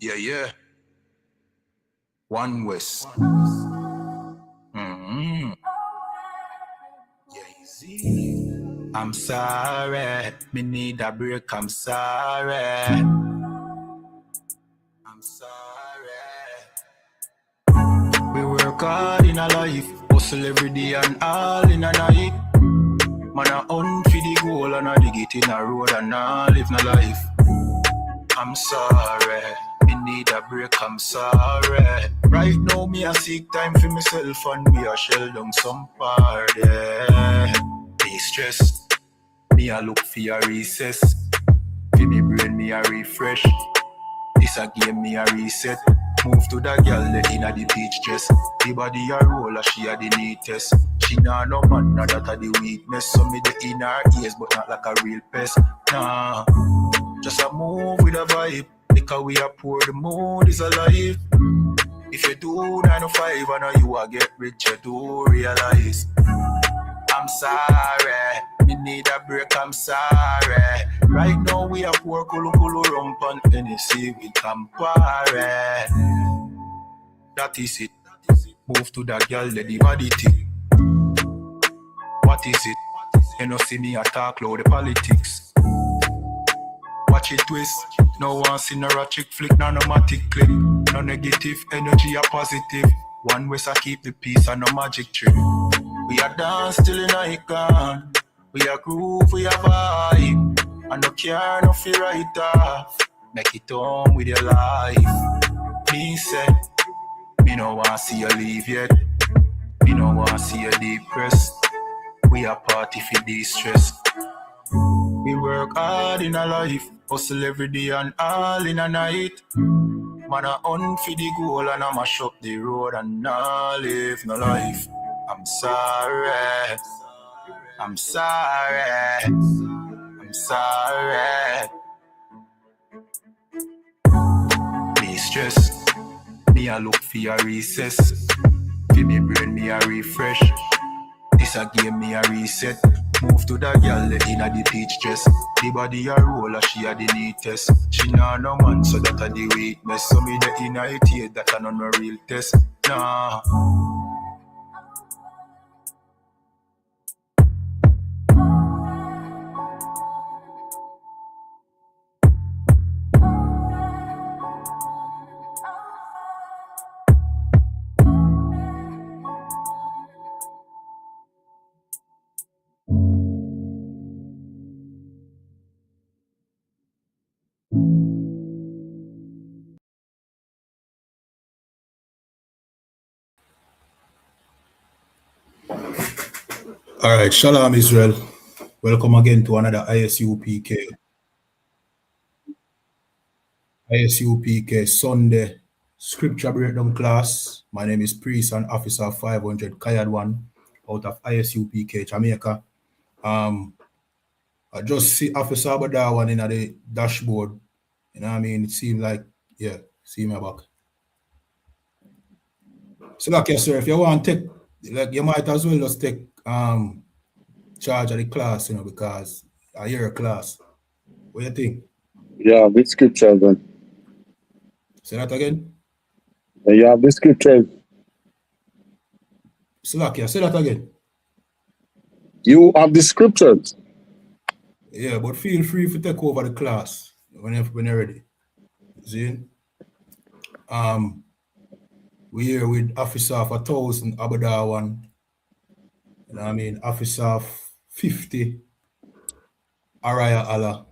Yeah. One West. Yeah, easy. I'm sorry. Me need a break. I'm sorry. I'm sorry. We work hard in a life, hustle every day and all in a night. Man a hunt for the goal and a dig it in a road and a live no life. I'm sorry, me need a break, I'm sorry. Right now me a seek time for myself and me a shell down some party. Me stress, me a look for a recess. For me brain me a refresh. This a game me a reset. Move to the girl inna the beach dress. The body a roll she a the neatest. She nah no man, nah that a the weakness. So me the in her ears but not like a real pest. Nah, just a move with a vibe. Because we a poor, the mood is alive. If you do 9 to 5 I know you a get rich, you do realize. I'm sorry, me need a break, I'm sorry. Right now we are poor, kulu rump and NC with Campari. That is it. Move to that girl, let the body tick. What is it? You know see me attack low the politics. Watch it twist. No one see no ratchet flick, no nomadic click. No negative energy, a positive. One West I keep the peace and no magic trick. We are dance till in icon. We are groove, we are vibe. And no care, no fear right off. Make it home with your life. Me say, me no want see you leave yet. Me no want see you depressed. We are party for de-stress. We work hard in a life, hustle every day and all in a night. Man a hunt for the goal and I mash up the road and I live no life. I'm sorry. I'm sorry. I'm sorry. Me stress. Me a look for a recess. For me brain me a refresh. This a game me a reset. Move to the girl inna the beach dress. The body a roll she a the neatest. She nah no man so that a the weakness. So me the inna it here that a no real test. Nah. All right, Shalom Israel. Welcome again to another ISUPK Sunday scripture breakdown class. My name is Priest and Officer 500 Kayad 1 out of ISUPK Jamaica. I just see Officer WW3 one in the dashboard. You know what I mean? It seemed like, yeah, see my back. So like, yes, sir, if you want to take, like, you might as well just take charge of the class, you know, because I hear a class. What do you think? Yeah, the scripture then. Say that again? Yeah, the scripture. Slakia, say that again. You have the scriptures. Yeah, but feel free to take over the class when you're ready. See? We're here with Officer of 1,000 WW3 one. You know what I mean? Officer of 50 Araya Allah.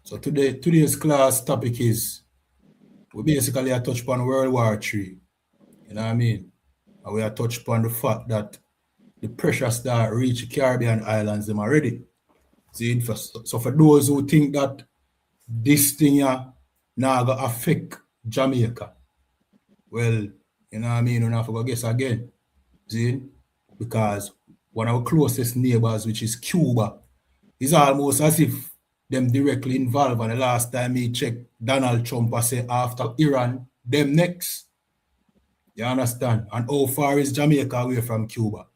So today's class topic is we basically are touch upon World War III. You know what I mean? And we are touch upon the fact that the pressures that reach Caribbean islands them already. See, so for those who think that this thing here now gonna affect Jamaica, well, you know what I mean, we're not going to guess again. See? Because one of our closest neighbors, which is Cuba, is almost as if them directly involved. And the last time he checked, Donald Trump I say after Iran, them next. You understand? And how far is Jamaica away from Cuba?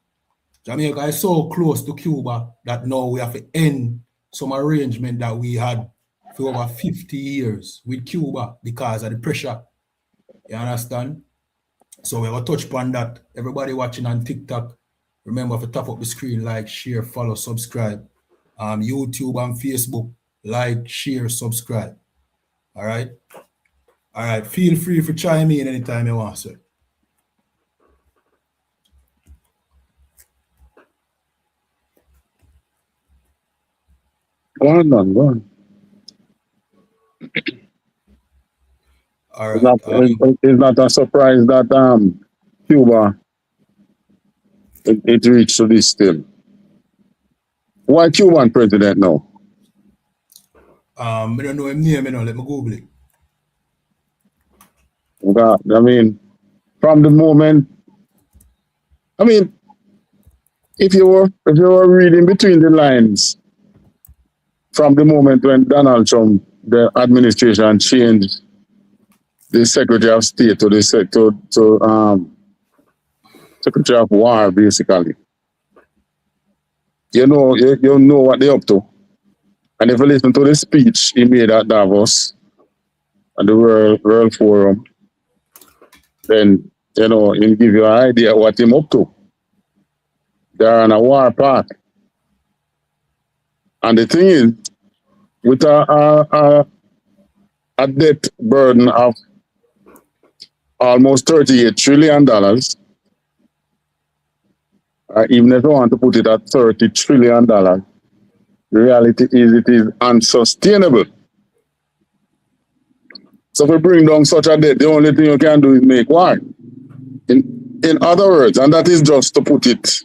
Jamaica is so close to Cuba that now we have to end some arrangement that we had for over 50 years with Cuba because of the pressure. You understand? So we will touch upon that. Everybody watching on TikTok, remember to tap up the screen, like, share, follow, subscribe. YouTube and Facebook, like, share, subscribe. All right? All right. Feel free to chime in anytime you want, sir. Go on, man, go on. All right. It's not a surprise that Cuba it reached to this still. Why Cuban president now? I don't know him name, let me Google it. I mean, from the moment, I mean, if you were reading between the lines, from the moment when Donald Trump, the administration changed the Secretary of State to the Secretary of War, basically, you know what they're up to. And if you listen to the speech he made at Davos at the World Forum, then he'll give you an idea what he's up to. They're on a war path. And the thing is, with a debt burden of almost $38 trillion, even if you want to put it at $30 trillion, the reality is it is unsustainable. So if we bring down such a debt, the only thing you can do is make war. In other words, and that is just to put it,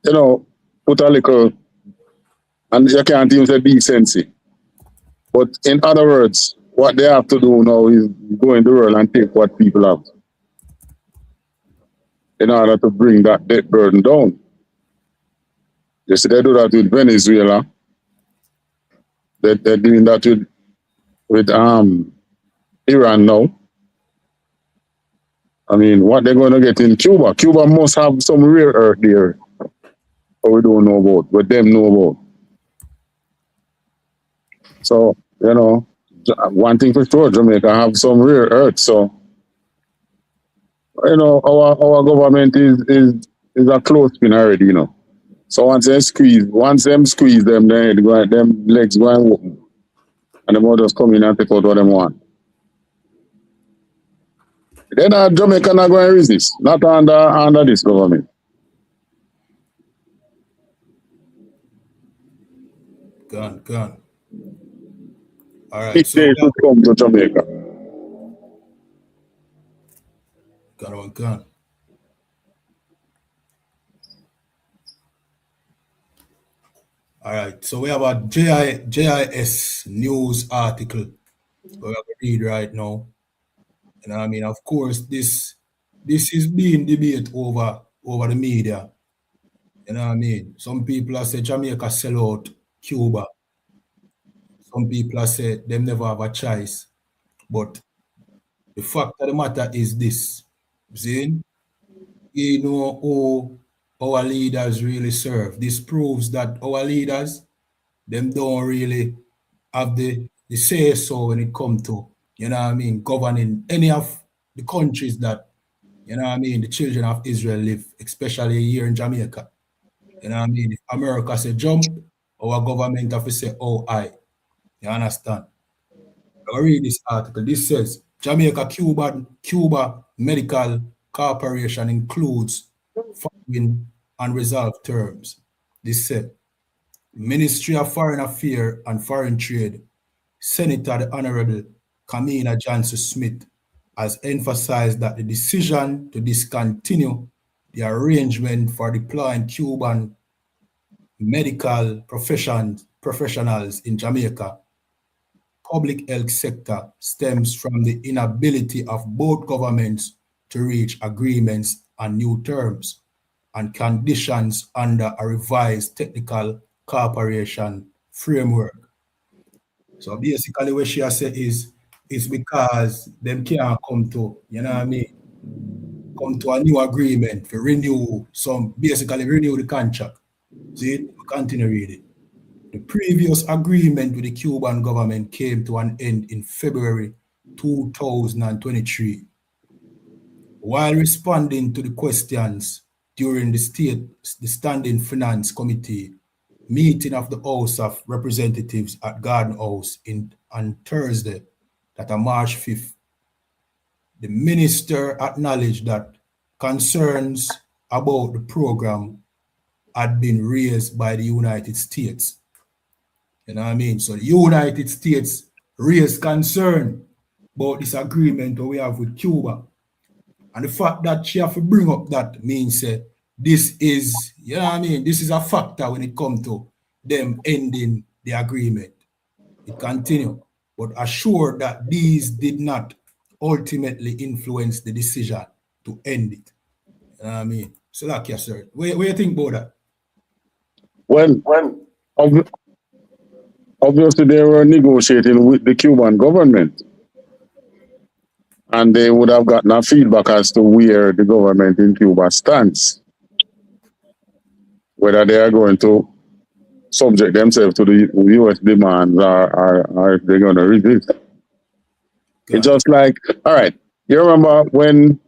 put a little, and you can't even say decency. But in other words, what they have to do now is go in the world and take what people have in order to bring that debt burden down. You see, they do that with Venezuela. They're doing that with Iran now. I mean, what they're going to get in Cuba? Cuba must have some rare earth there, but we don't know about, but them know about. So, one thing for sure, Jamaica have some rare earth. So, our government is a clothespin already, So once them squeeze them, them legs go and open. And the mothers come in and take out what them want. Then Jamaica not going to resist, not under this government. Gone. All right. If they should come to Jamaica. Gone. All right. So we have a JIS news article we have to read right now. And I mean, of course, this is being debated over the media. You know what I mean? Some people are saying Jamaica sell out Cuba. Some people are saying them never have a choice. But the fact of the matter is this. See? We know who our leaders really serve. This proves that our leaders, them don't really have the say so when it comes to, governing any of the countries that, the children of Israel live, especially here in Jamaica. If America say jump, our government have to say, oh, I. You understand? I read this article. This says, Jamaica Cuba Medical Corporation includes following unresolved terms. This said, Ministry of Foreign Affairs and Foreign Trade, Senator the Honorable Kamina Johnson Smith has emphasized that the decision to discontinue the arrangement for deploying Cuban medical professionals in Jamaica public health sector stems from the inability of both governments to reach agreements on new terms and conditions under a revised technical cooperation framework. So basically what she has said is, it's because them can't come to, come to a new agreement for renew the contract. See, continue reading. The previous agreement with the Cuban government came to an end in February 2023. While responding to the questions during the Standing Finance Committee meeting of the House of Representatives at Garden House on Thursday, that on March 5th, the minister acknowledged that concerns about the program had been raised by the United States. You know what I mean? So the United States raised concern about this agreement that we have with Cuba. And the fact that she have to bring up that means this is, you know what I mean? This is a factor when it comes to them ending the agreement. It continued, but assured that these did not ultimately influence the decision to end it. You know what I mean? So like, yes, sir. What do you think about that? Well, obviously they were negotiating with the Cuban government, and they would have gotten a feedback as to where the government in Cuba stands, whether they are going to subject themselves to the U.S. demands or if they're going to resist. It's just like, all right, you remember when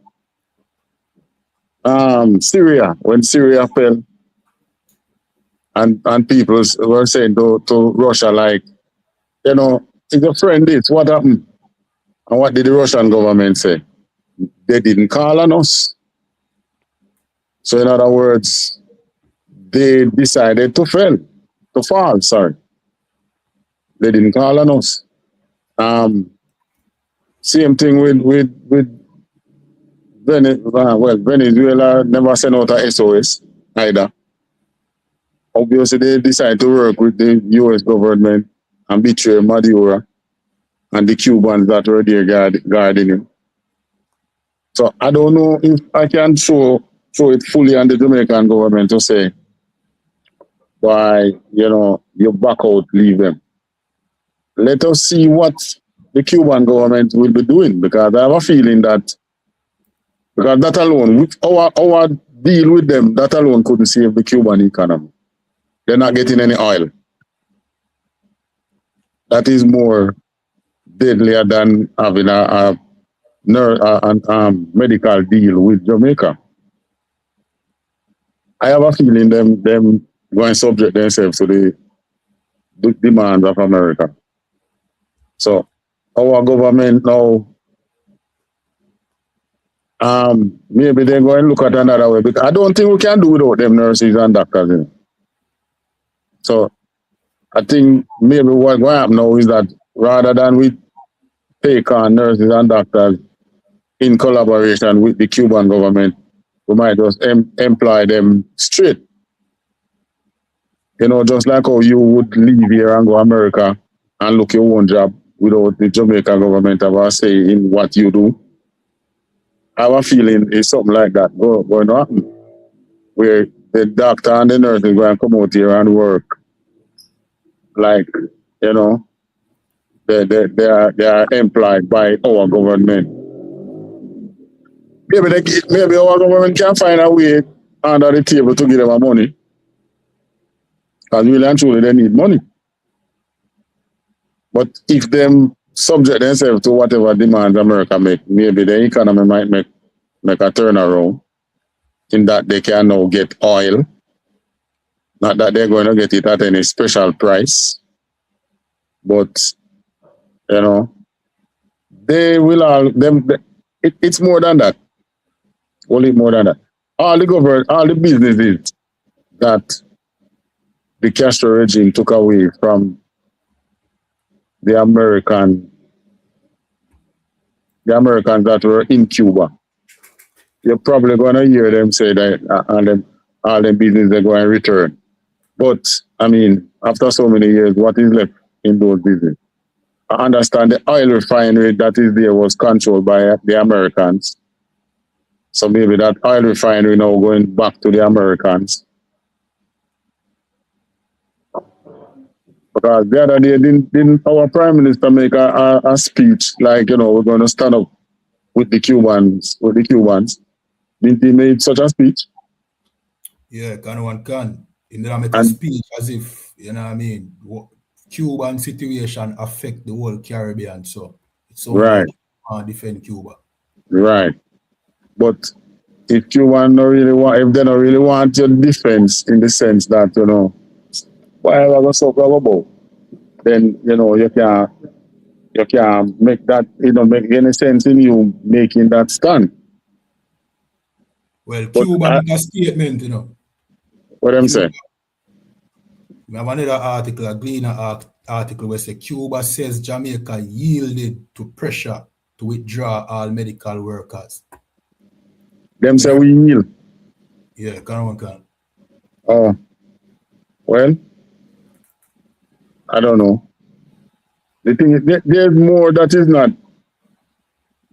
Syria fell, and people were saying to Russia, like, you know, if your friend is, what happened? And what did the Russian government say? They didn't call on us. So in other words, they decided to fall. They didn't call on us. Same thing with Venezuela never sent out a SOS either. Obviously, they decided to work with the U.S. government and betray Maduro and the Cubans that were there guarding him. So I don't know if I can show it fully on the Jamaican government to say, why, you know, you back out, leave them. Let us see what the Cuban government will be doing, because I have a feeling that, because that alone, with our deal with them, that alone couldn't save the Cuban economy. They're not getting any oil. That is more deadlier than having a medical deal with Jamaica. I have a feeling them going to subject themselves to the demands of America. So our government now, maybe they're going to look at another way, because I don't think we can do without them nurses and doctors. You know? So I think maybe what's going to happen now is that rather than we take on nurses and doctors in collaboration with the Cuban government, we might just employ them straight. You know, just like how you would leave here and go to America and look your own job without the Jamaica government have a say in what you do. I have a feeling it's something like that going to happen, where the doctor and the nurse is going to come out here and work. Like, you know, they are employed by our government. Maybe our government can find a way under the table to give them money. Because really and truly they need money. But if them subject themselves to whatever demands America make, maybe the economy might make a turnaround in that they can now get oil. Not that they're going to get it at any special price. But, you know, they will all, it's more than that. Only more than that. All the businesses that the Castro regime took away from the Americans that were in Cuba, you're probably going to hear them say that all the business are going to return. But, I mean, after so many years, what is left in those businesses? I understand the oil refinery that is there was controlled by the Americans. So maybe that oil refinery now going back to the Americans. Because the other day, didn't our Prime Minister make a speech like, you know, we're going to stand up with the Cubans? Didn't he make such a speech? Yeah, one can. He never make a speech as if you know what I mean? Cuban situation affect the whole Caribbean, so it's only Right. like defend Cuba. Right. But if Cuba don't really want, if they don't really want your defense in the sense that, you know, whatever was so about, then, you know, you can't make that, it don't make any sense in you making that stand. Well, But Cuba make a statement, you know. what I'm saying? We have another article, a Gleaner article, where say Cuba says Jamaica yielded to pressure to withdraw all medical workers. Them say we yield. Yeah, can. Oh, well, I don't know. The thing is, there's more that is not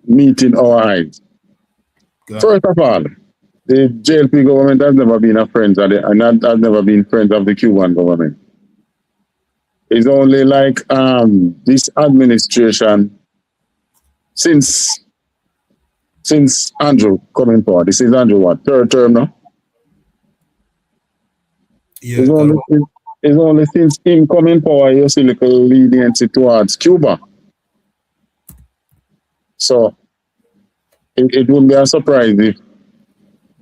meeting our eyes. First of all, the JLP government has never been a friend of and has never been friends of the Cuban government. It's only like this administration since Andrew coming forward. This is Andrew what? Third term now? Yeah. It's only since him coming power you see little leniency towards Cuba. So it wouldn't be a surprise if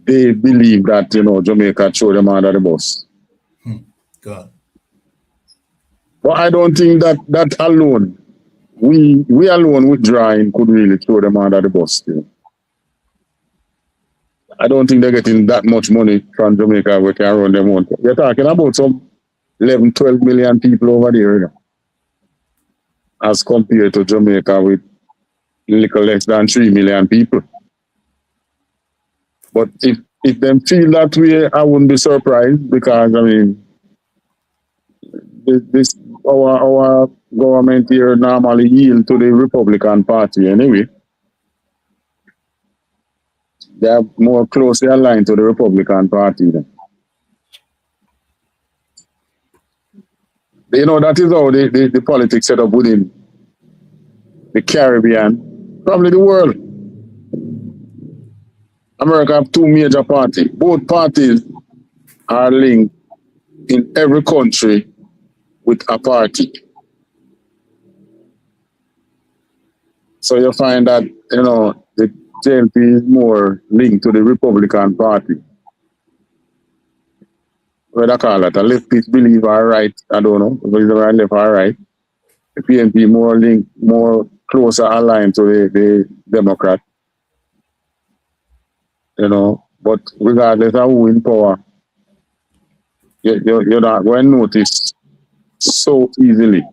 they believe that, you know, Jamaica threw them under the bus. God. But I don't think that alone, we alone withdrawing could really throw them under the bus still. I don't think they're getting that much money from Jamaica we can run them on. You're talking about some 11, 12 million people over there, you know, as compared to Jamaica with little less than 3 million people. But if them feel that way, I wouldn't be surprised because, I mean, our government here normally yield to the Republican Party anyway. They are more closely aligned to the Republican Party then. You know, that is how the politics set up within the Caribbean, probably the world. America have two major parties. Both parties are linked in every country with a party. So you find that, you know, the JLP is more linked to the Republican Party. What I call that? A leftist believer or right? I don't know. Whether I left or right. The PNP more linked, more closer aligned to the Democrat. You know, but regardless of who in power, you're not going to notice so easily.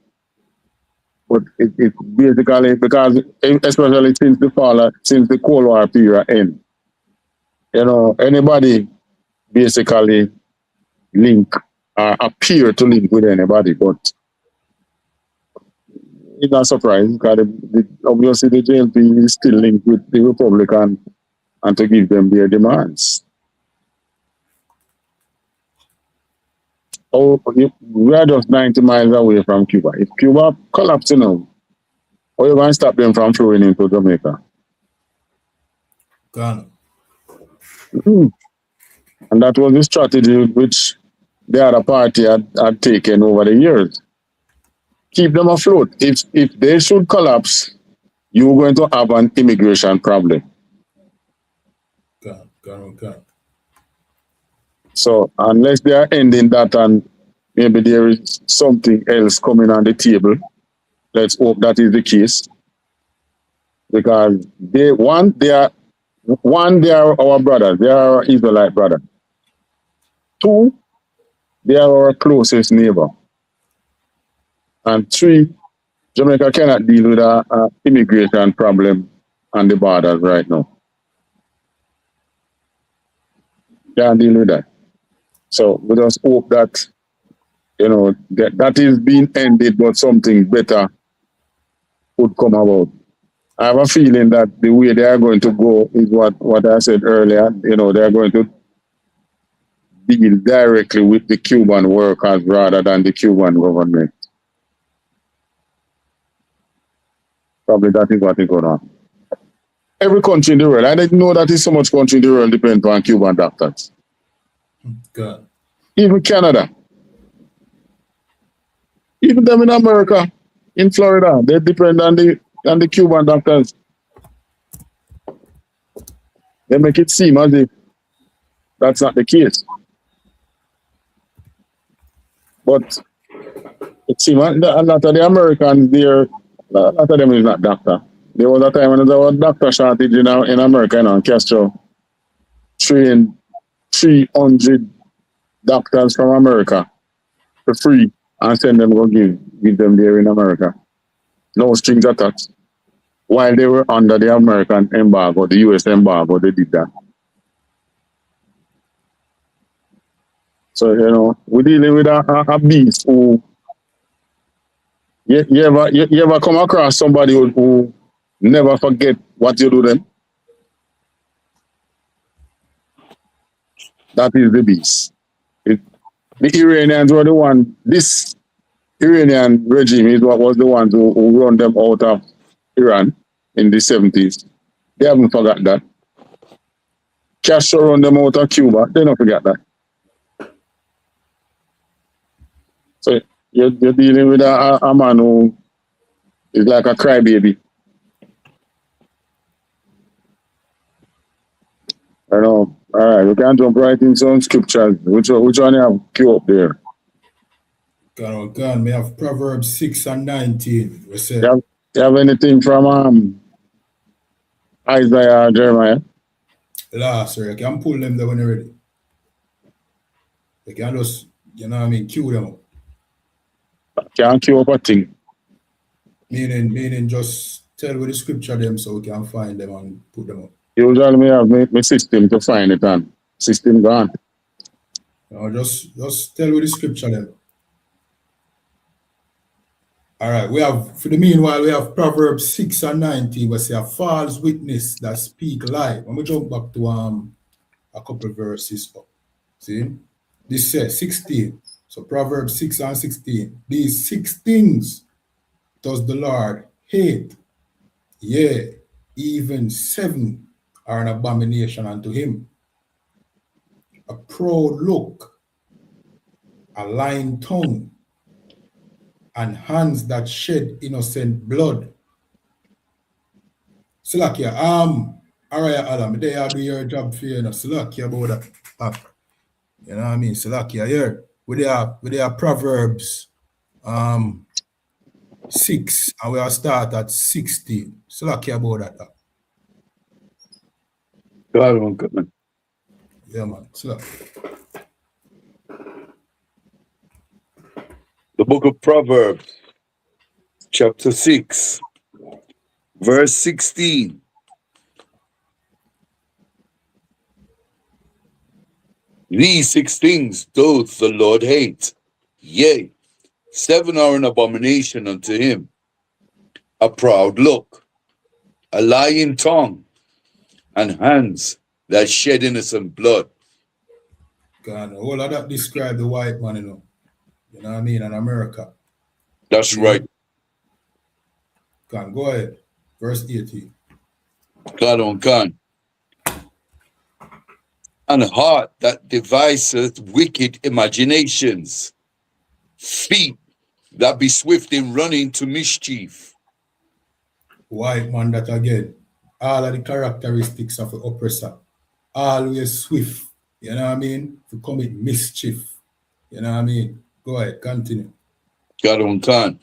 But it basically, because especially since the Cold War period end, you know, anybody basically link or appear to link with anybody, but it's not surprising because obviously the JLP is still linked with the Republican and to give them their demands. Oh, we are just 90 miles away from Cuba. If Cuba collapses now, how are you going to stop them from flowing into Jamaica? Gone. And that was the strategy which the other party had taken over the years. Keep them afloat. If they should collapse, you're going to have an immigration problem. Gone. So unless they are ending that and maybe there is something else coming on the table, let's hope that is the case. Because they are our brothers, they are our Israelite brothers. Two, they are our closest neighbor. And three, Jamaica cannot deal with an immigration problem on the borders right now. Can't deal with that. So we just hope that, you know, that is being ended, but something better would come about. I have a feeling that the way they are going to go is what I said earlier. You know, they are going to deal directly with the Cuban workers rather than the Cuban government. Probably that is what is going on. Every country in the world, I didn't know that is so much country in the world depends on Cuban doctors. God. Even Canada. Even them in America, in Florida, they depend on the Cuban doctors. They make it seem as if that's not the case. But it seems a lot of the Americans there, a lot of them is not doctor. There was a time when there was doctor shortage in America, and Castro trained 300 doctors from America for free and send them go give them there in America. No strings attached. While they were under the American embargo, the US embargo, they did that. So, we're dealing with a beast who, you ever come across somebody who never forget what you do them? That is the beast. The Iranians were the one, this Iranian regime is what was the ones who run them out of Iran in the 70s. They haven't forgot that. Castro run them out of Cuba. They don't forget that. So you're dealing with a man who is like a crybaby. I know. All right, we can jump right into some scriptures. Which one you have queue up there? We have Proverbs 6 and 19. We say, You have anything from Isaiah or Jeremiah? last year, you can pull them there when you're ready. You can just, queue them up. Can't queue up a thing. Meaning just tell with the scripture them so we can find them and put them up. Usually me have my system to find it, and system gone. Just tell with the scripture them. All right, for the meanwhile, we have Proverbs 6 and 19, we say a false witness that speak lie. When we jump back to a couple of verses up. See? This says 16. So Proverbs 6 and 16. These 6 things does the Lord hate. Yea, even 7 are an abomination unto him. A proud look, a lying tongue, and hands that shed innocent blood. Salakia, alright, Alam, they are do your job for you, Salakia about that. You know what I mean? Salakia here. We are Proverbs 6, and we'll start at 16. Salakia about that. Good, man. Yeah, man. Salakia. The book of Proverbs, chapter 6, verse 16. These 6 things doth the Lord hate. Yea, 7 are an abomination unto him. A proud look, a lying tongue, and hands that shed innocent blood. God, all of that describe the white man, You know what I mean? In America. That's right. Go ahead. Verse 18. God on God. And heart that deviseth wicked imaginations. Feet that be swift in running to mischief. White man that again. All of the characteristics of the oppressor. Always swift. You know what I mean? To commit mischief. You know what I mean? Go ahead, continue. God on God.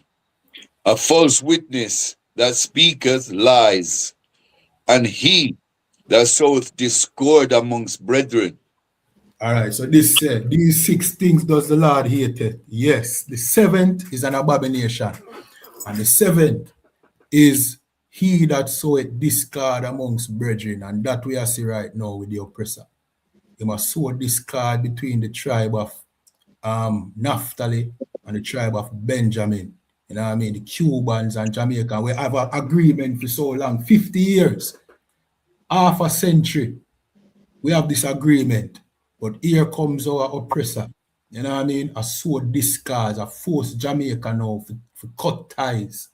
A false witness that speaketh lies, and he that soweth discord amongst brethren. All right, so this said, these 6 things does the Lord hate. Yes, the 7th is an abomination, and the 7th is he that soweth discord amongst brethren, and that we are see right now with the oppressor. He must sow discord between the tribe of Naphtali and the tribe of Benjamin. You know what I mean? The Cubans and Jamaica, we have an agreement for so long, 50 years, half a century. We have this agreement, but here comes our oppressor. You know what I mean? A sow discards, a force Jamaica now for cut ties.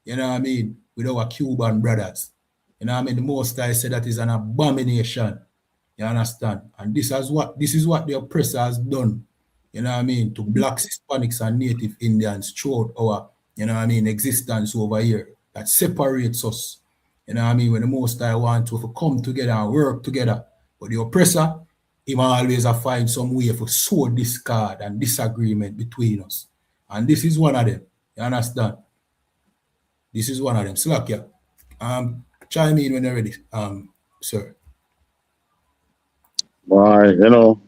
You know what I mean? With our Cuban brothers. You know what I mean? The Most I said that is an abomination. You understand? And this is what the oppressor has done. you know what I mean, to blacks, Hispanics, and Native Indians throughout our, you know what I mean, existence over here. That separates us. You know what I mean? When the most I want to come together and work together. But the oppressor, he always find some way for sow discord and disagreement between us. And this is one of them. You understand? This is one of them. Slakia. Chime in when you're ready, sir. Why, you know,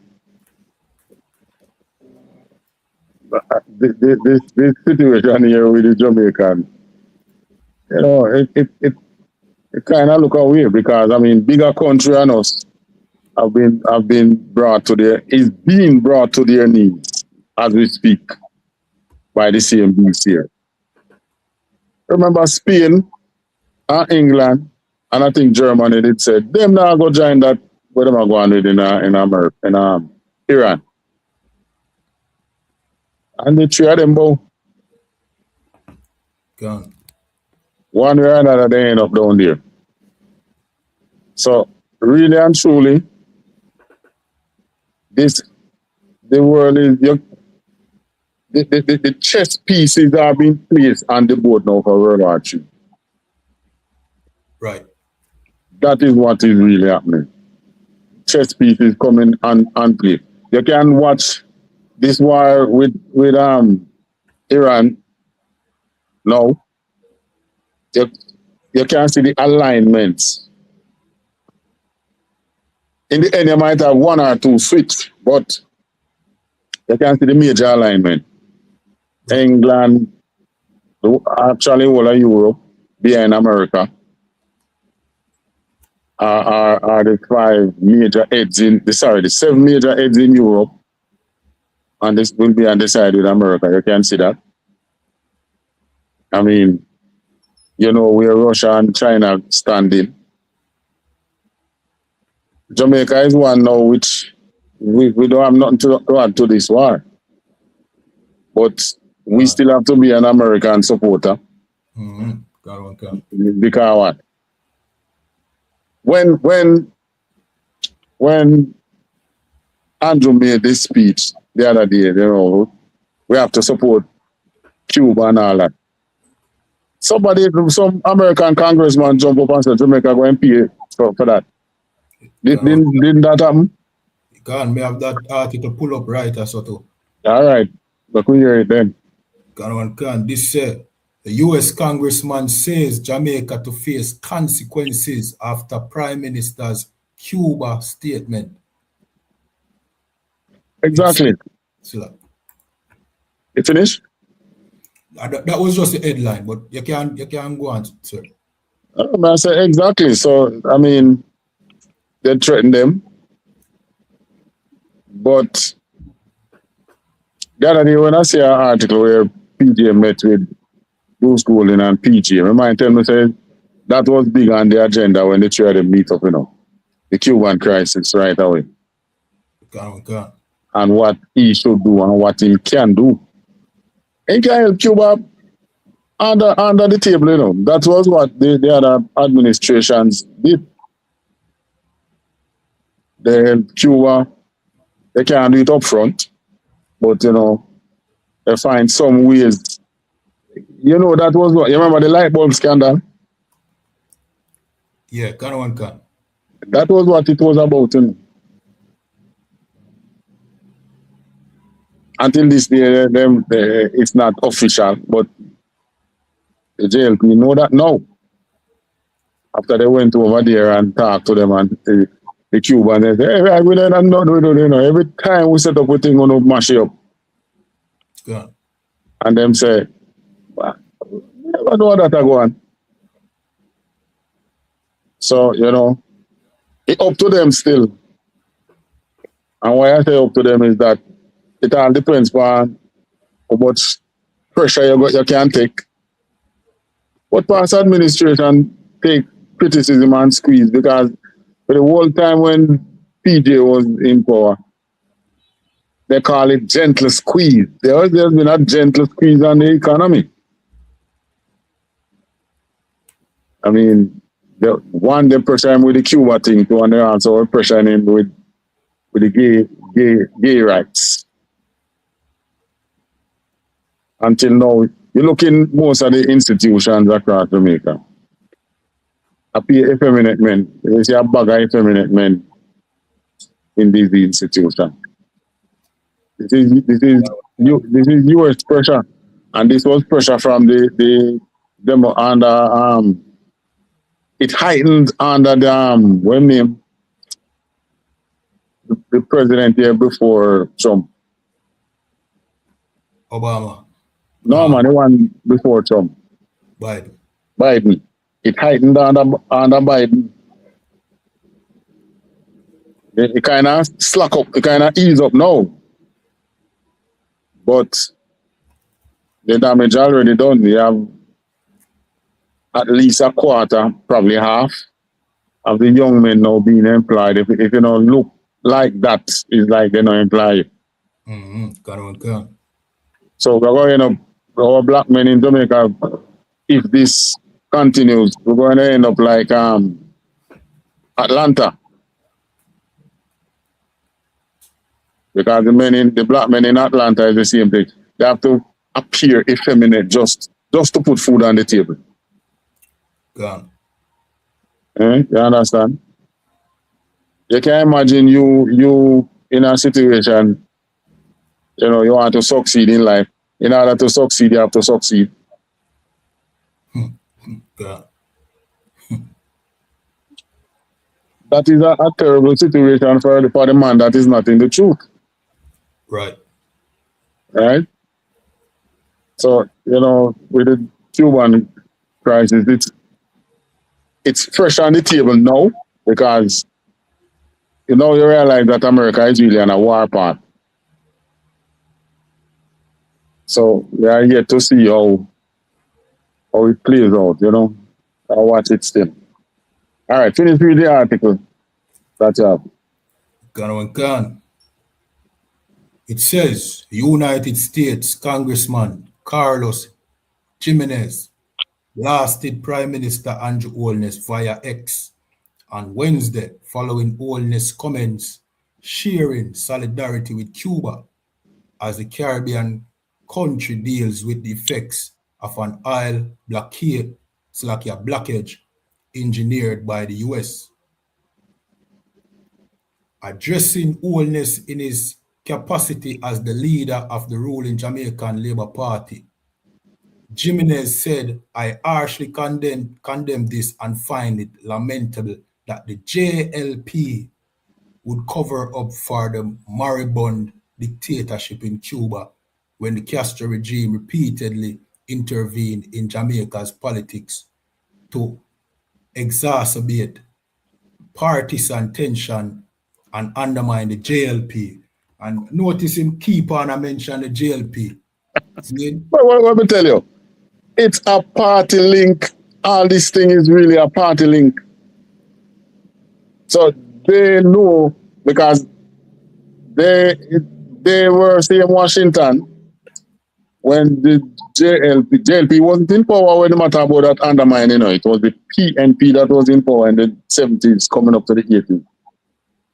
this situation here with the Jamaican, you know, it kind of look away because I mean, bigger country than us have been brought to is being brought to their knees as we speak by the same beast here. Remember Spain and England and I think Germany did say them now go join that what them are going with in America in Iran. And the three of them both gone. One way or another they end up down there. So really and truly, the world is the chess pieces are being placed on the board now for World War III. Right. That is what is really happening. Chess pieces coming and play. You can watch this war with Iran now. You can see the alignments. In the end, you might have one or two switch, but you can see the major alignment. England, actually all of Europe, behind America, are the the 7 major heads in Europe, and this will be on the side with America. You can see that. I mean, you know where Russia and China standing. Jamaica is one now which we don't have nothing to add to this war. But we still have to be an American supporter. Because what? When Andrew made this speech the other day, you know, we have to support Cuba and all that. Some American congressman jump up and say Jamaica go and pay for that. Didn't that happen? Can we have that article pull up right or so too? All right, but we hear it then. Can this the U.S. congressman says Jamaica to face consequences after Prime Minister's Cuba statement. Exactly. You finished? That was just the headline, but you can go on, sir. I say exactly. So I mean, they threaten them, but the other day when I see an article where PJ met with Bruce Golding and PJ, remind them say that was big on the agenda when they tried to meet up, you know, the Cuban crisis right away. And what he should do and what he can do. He can help Cuba under the table, you know. That was what the other administrations did. They help Cuba. They can't do it up front, but, you know, they find some ways. You know, that was what, you remember the light bulb scandal? Yeah, can. That was what it was about, you know. Until this day, it's not official, but the JLP know that now. After they went over there and talked to them and the Cuban, they say, hey, we don't know, you know, every time we set up a thing, we're going to mash it up. Yeah. And them say, well, never know that I go on. So, you know, it's up to them still. And why I say up to them is that it all depends on how much pressure you can take. What past administration take criticism and squeeze, because for the whole time when PJ was in power, they call it gentle squeeze. There's been a gentle squeeze on the economy. I mean, they're pressuring with the Cuba thing too, and they're also pressuring him with the gay rights. until now, you look in most of the institutions across Jamaica. I pay effeminate men. You see a bag of effeminate men in these institutions. This is US pressure, and this was pressure from the demo under it heightened under the when name the president here before Trump. Obama. No man, the one before Trump. Biden. It heightened under Biden. It kind of slack up, it kind of ease up now. But the damage already done. You have at least a quarter, probably half, of the young men now being employed. If you don't look like that, it's like they're not employed. So we're going to end up, our black men in Jamaica, if this continues, we're going to end up like Atlanta. Because the black men in Atlanta is the same thing. They have to appear effeminate just to put food on the table. You understand? You can imagine you in a situation, you know, you want to succeed in life. In order to succeed, you have to succeed. That is a terrible situation for the man that is not in the truth. Right. So, you know, with the Cuban crisis, it's fresh on the table now because, you know, you realize that America is really on a war path. So we are here to see how it plays out, you know. I'll watch it still. All right, finish with the article. That's up. It says United States Congressman Carlos Jimenez blasted Prime Minister Andrew Holness via X on Wednesday following Holness' comments sharing solidarity with Cuba as the Caribbean country deals with the effects of an oil blockage engineered by the US. Addressing Holness in his capacity as the leader of the ruling Jamaican Labour Party, Jimenez said, "I harshly condemn this and find it lamentable that the JLP would cover up for the moribund dictatorship in Cuba when the Castro regime repeatedly intervened in Jamaica's politics to exacerbate partisan tension and undermine the JLP." And notice him keep on and mention the JLP. Well, let me tell you, it's a party link. All this thing is really a party link. So they know because they were say in Washington when the JLP wasn't in power when the matter about that undermining, you know, it was the PNP that was in power in the 70s coming up to the 80s.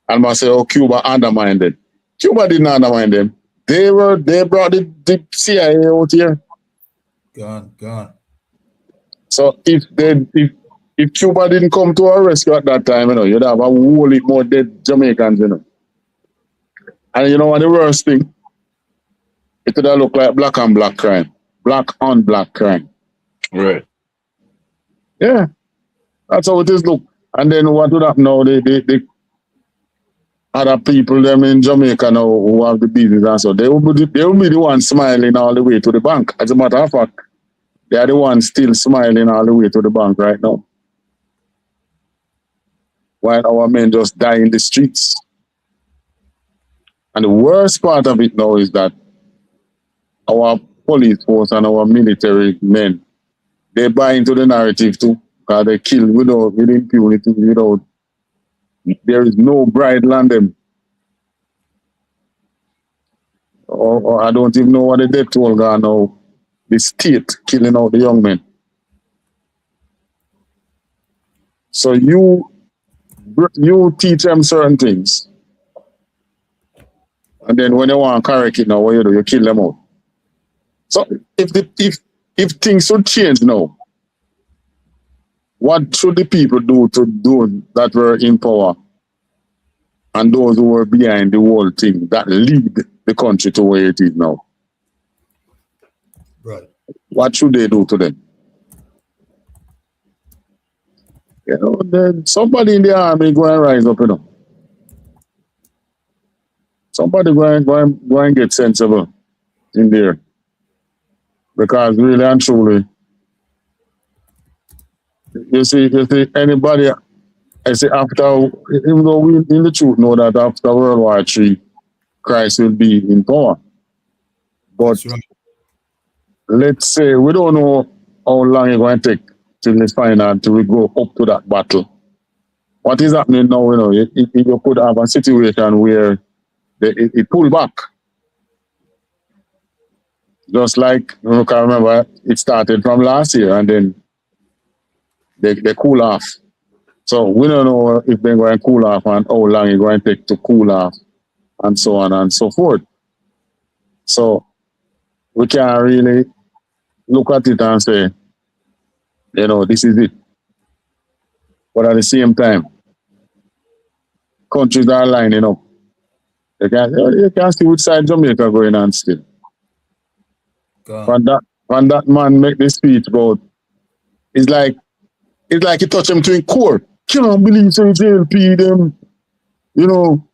And I say, oh, Cuba undermined it. Cuba didn't undermine them. They brought the CIA out here. Gone. So if Cuba didn't come to our rescue at that time, you know, you'd have a whole lot more dead Jamaicans, you know. And you know what the worst thing? It would have looked like black on black crime. Black on black crime. Right. Yeah. That's how it is look. And then what would happen now? They other people them in Jamaica now who have the business and so they will be the ones smiling all the way to the bank. As a matter of fact, they are the ones still smiling all the way to the bank right now. While our men just die in the streets. And the worst part of it now is that our police force and our military men, they buy into the narrative too, because they kill with impunity, there is no bridle on them. Or I don't even know what the death toll gone now. The state killing out the young men. So you teach them certain things. And then when they want to correct it now, what you do? You kill them out. So if things should change now, what should the people do to those that were in power and those who were behind the whole thing that lead the country to where it is now? Right. What should they do to them? You know, then somebody in the army go and rise up, you know. Somebody go and get sensible in there. Because really and truly, you see anybody, I say after, even though we in the truth know that after World War III, Christ will be in power. But Right. let's say we don't know how long it's going to take till this final till we go up to that battle. What is happening now, you know, you could have a situation where it pull back. Just like, you know, I remember it started from last year and then they cool off. So we don't know if they're going to cool off and how long it's going to take to cool off and so on and so forth. So we can't really look at it and say, you know, this is it. But at the same time, countries are lining up. You can see which side Jamaica going on still. When that man make this speech about, it's like he touched him to his core. Can't believe so JLP them, you know,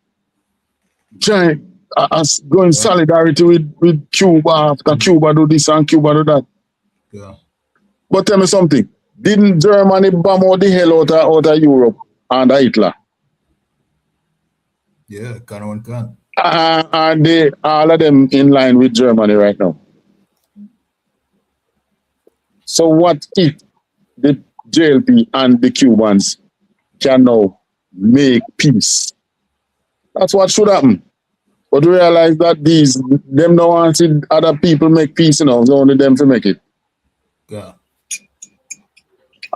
giant as going solidarity with Cuba after Cuba do this and Cuba do that. Yeah. But tell me something. Didn't Germany bomb all the hell out of Europe under Hitler? Yeah, can. Are they all of them in line with Germany right now? So what if the JLP and the Cubans can now make peace? That's what should happen. But realize that them don't want to see other people make peace, you know, it's only them to make it. Yeah.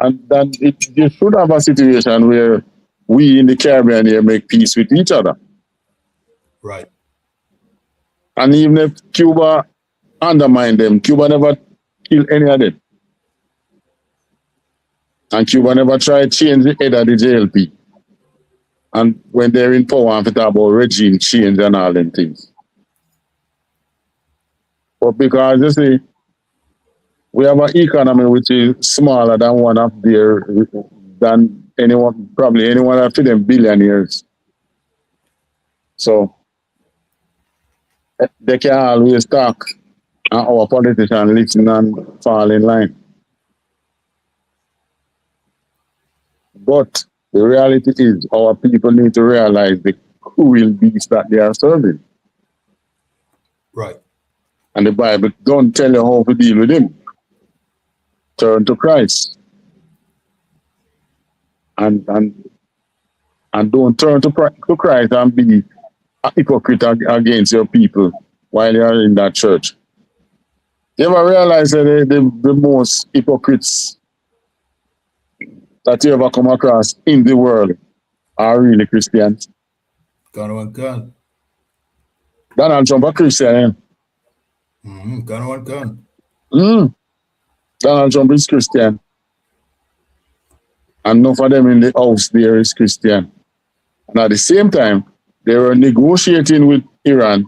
And then you should have a situation where we in the Caribbean here make peace with each other. Right. And even if Cuba undermine them, Cuba never kill any of them. And Cuba never tried to change the head of the JLP. And when they're in power, and talk about regime change and all them things. But because you see, we have an economy which is smaller than one of their, than anyone, probably anyone after them billionaires. So they can always talk and our politicians listen and fall in line. But the reality is our people need to realize the cruel beast that they are serving. Right. And the Bible don't tell you how to deal with him. Turn to Christ. And don't turn to Christ and be a hypocrite against your people while you are in that church. You ever realize that the most hypocrites that you ever come across in the world are really Christians? Can. Donald Trump a Christian. Can. Donald Trump is Christian. And none of them in the house there is Christian. And at the same time, they were negotiating with Iran,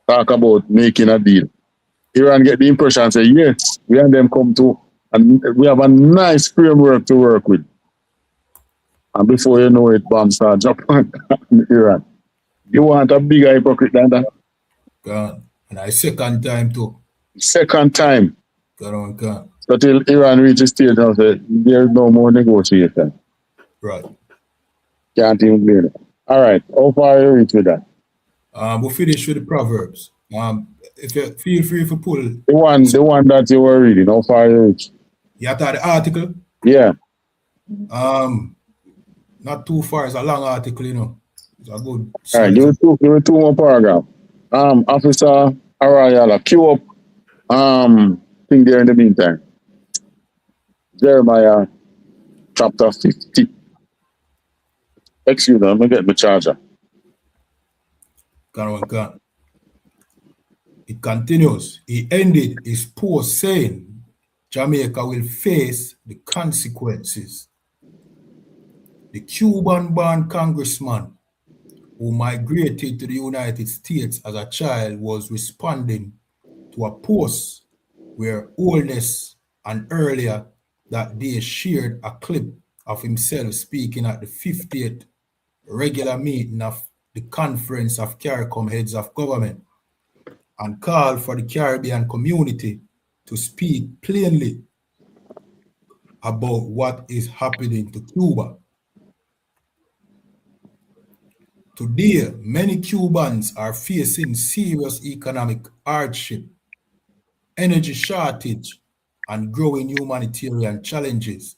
talk about making a deal. Iran get the impression and say, yes, we and them come to, and we have a nice framework to work with. And before you know it, bombs start dropping in Iran. You want a bigger hypocrite than that? Can. And I second time too. Second time. Can. So till Iran reaches stage and say, there's no more negotiation. Right. Can't even blame it. All right. How far you reach with that? We'll finish with the Proverbs. If you feel free to pull. The one that you were reading, how far you reach? You have the article? Yeah. Not too far. It's a long article, you know. It's a good. All right. Give me two more paragraphs. Officer Arayala, queue up thing there in the meantime. Jeremiah chapter 50. Excuse me, let me get my charger. Can. It continues. He ended his post saying, Jamaica will face the consequences. The Cuban-born congressman who migrated to the United States as a child was responding to a post where Holness and earlier that day shared a clip of himself speaking at the 50th regular meeting of the Conference of CARICOM Heads of Government and called for the Caribbean community to speak plainly about what is happening to Cuba. Today, many Cubans are facing serious economic hardship, energy shortage, and growing humanitarian challenges.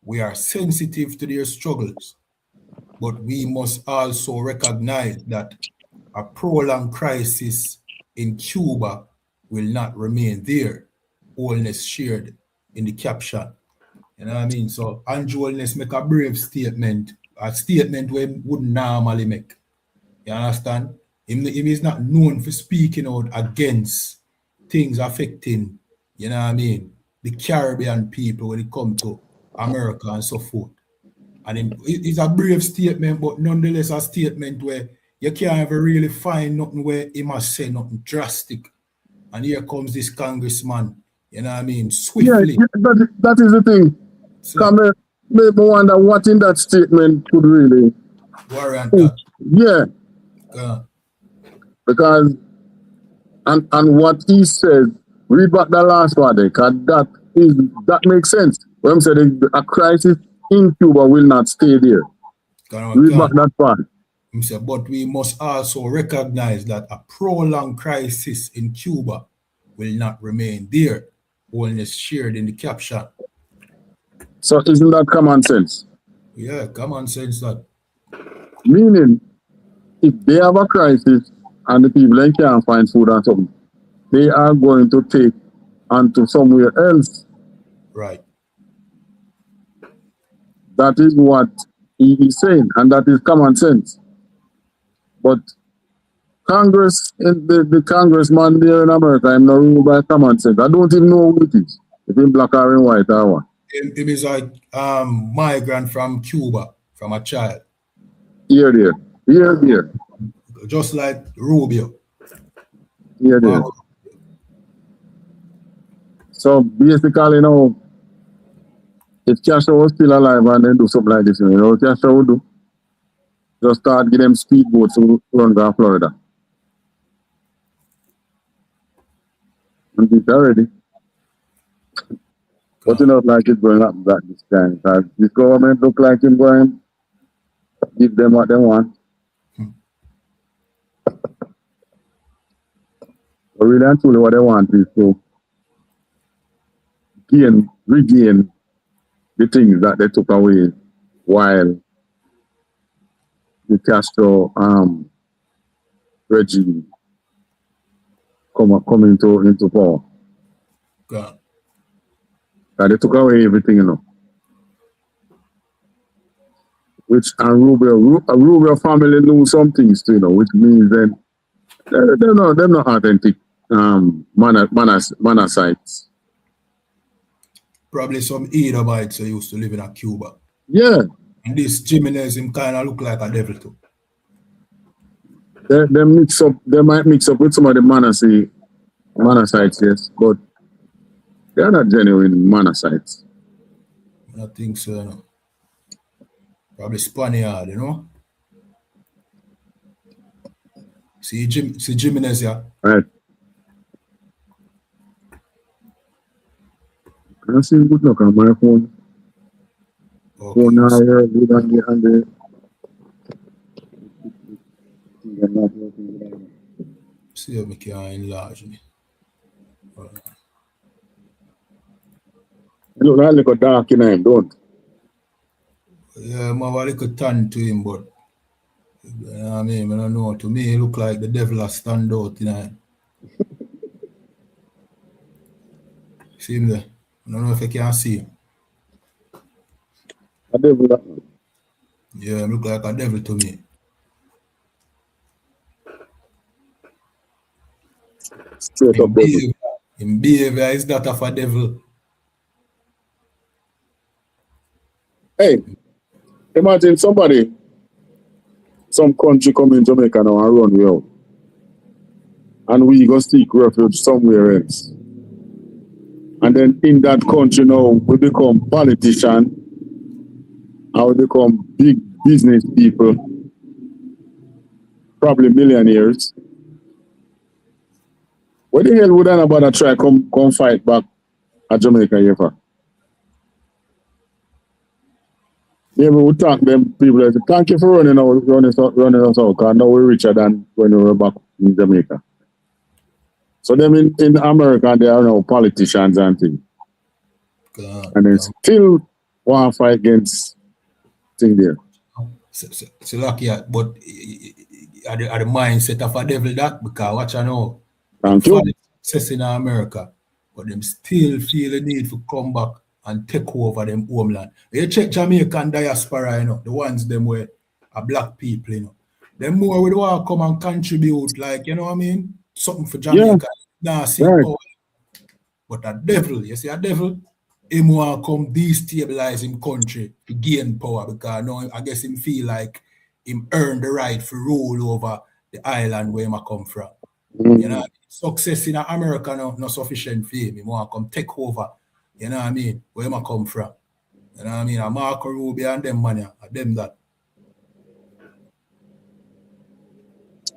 We are sensitive to their struggles, but we must also recognize that a prolonged crisis in Cuba will not remain there. Holness shared in the caption. You know what I mean? So Andrew Holness make a brave statement, a statement we wouldn't normally make. You understand? Him is not known for speaking out against things affecting, you know what I mean, the Caribbean people when it comes to America and so forth. And it's a brave statement, but nonetheless a statement where you can't ever really find nothing where he must say nothing drastic. And here comes this congressman, you know what I mean, swiftly. Yeah, that is the thing. So, me wonder what in that statement could really warrant that. Yeah. Because and what he said, read back the last part there, because that makes sense. When I'm saying a crisis in Cuba will not stay there. Read back that part. But we must also recognize that a prolonged crisis in Cuba will not remain there. Holness shared in the caption. So isn't that common sense? Yeah, common sense that. Meaning, if they have a crisis and the people can't find food and something, they are going to take onto somewhere else. Right. That is what he is saying, and that is common sense. But Congress, the congressman there in America, I'm not ruled by common sense. I don't even know who it is. If in black or in white or what. It is like migrant from Cuba, from a child. Here. Just like Rubio. Here. So basically, if Castro was still alive and then do something like this, what Castro would do? Just start getting them speedboats to run to Florida. And it's already. But it not like it's going up that this time. Because this government look like it's going to give them what they want. But really and truly what they want is to regain the things that they took away while the Castro regime come into power. God. They took away everything, Which a Rubio family know some things too, which means then they're not authentic monocytes. Probably some Edomites who used to live in Cuba. Yeah. And this Jimenez him kind of look like a devil too. They might mix up with some of the monocytes, yes, but they're not genuine monocytes. I think so, no. Probably Spaniard, See Jimenez, yeah? Right. Can I see good look on my phone? Okay. Phone now here, good on the See if we can enlarge me. You look like a little dark in him, don't? Yeah, I'm a little tan to him, but I mean, I don't know. To me, he look like the devil has stand out, See him there? I don't know if I can see him. A devil. Yeah, he look like a devil to me. Straight up devil. In behavior is that of a devil. Hey, imagine somebody, some country come in Jamaica now and run we out. And we go seek refuge somewhere else. And then in that country now, we become politicians, and we become big business people, probably millionaires. What the hell would anybody try come fight back at Jamaica here for? Maybe we thank them people. Thank you for running us out, because now we're richer than when we were back in Jamaica. So them in America, they are now politicians and things. And they still want to fight against things there. So lucky, but at the mindset of a devil that, because watch I know. Thank you. Success in America, but them still feel the need to come back and take over them homeland. You check Jamaican diaspora, you know, the ones them where are black people, you know. Them more would want to come and contribute, like, you know what I mean? Something for Jamaica. Yeah. Nah, see, Right. but a devil, you see a devil, him want to come destabilize him country to gain power, because now I guess him feel like him earn the right to rule over the island where him come from. You know, success in America not sufficient for him. He want to come take over. You know what I mean? Where him come from? You know what I mean? A Marco Rubio and them man, them that.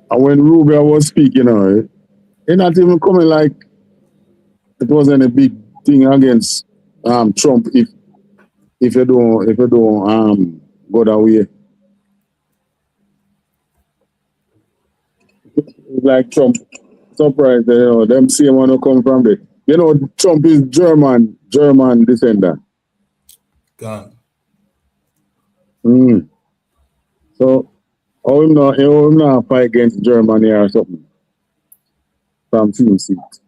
And when Rubio was speaking, he not even coming like it wasn't a big thing against Trump if you don't go that way. Like Trump, surprised, them same one who come from there. You know, Trump is German descendant. Gone. So, how him not fight against Germany or something? From few seats.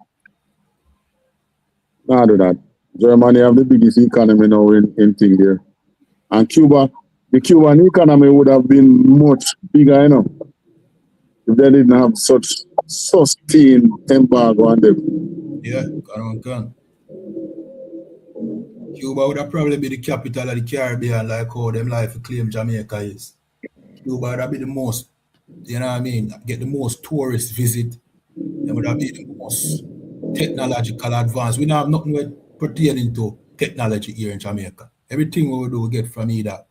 Nah, do that. Germany have the biggest economy now in thing there. And Cuba, the Cuban economy would have been much bigger, you know, if they didn't have such sustained embargo on them. Yeah, gone. Cuba would have probably be the capital of the Caribbean, like how them like to claim Jamaica is. Cuba would have been the most, you know what I mean, get the most tourist visit. They would have been the most technological advance. We don't have nothing pertaining to technology here in Jamaica. Everything we do, we get from either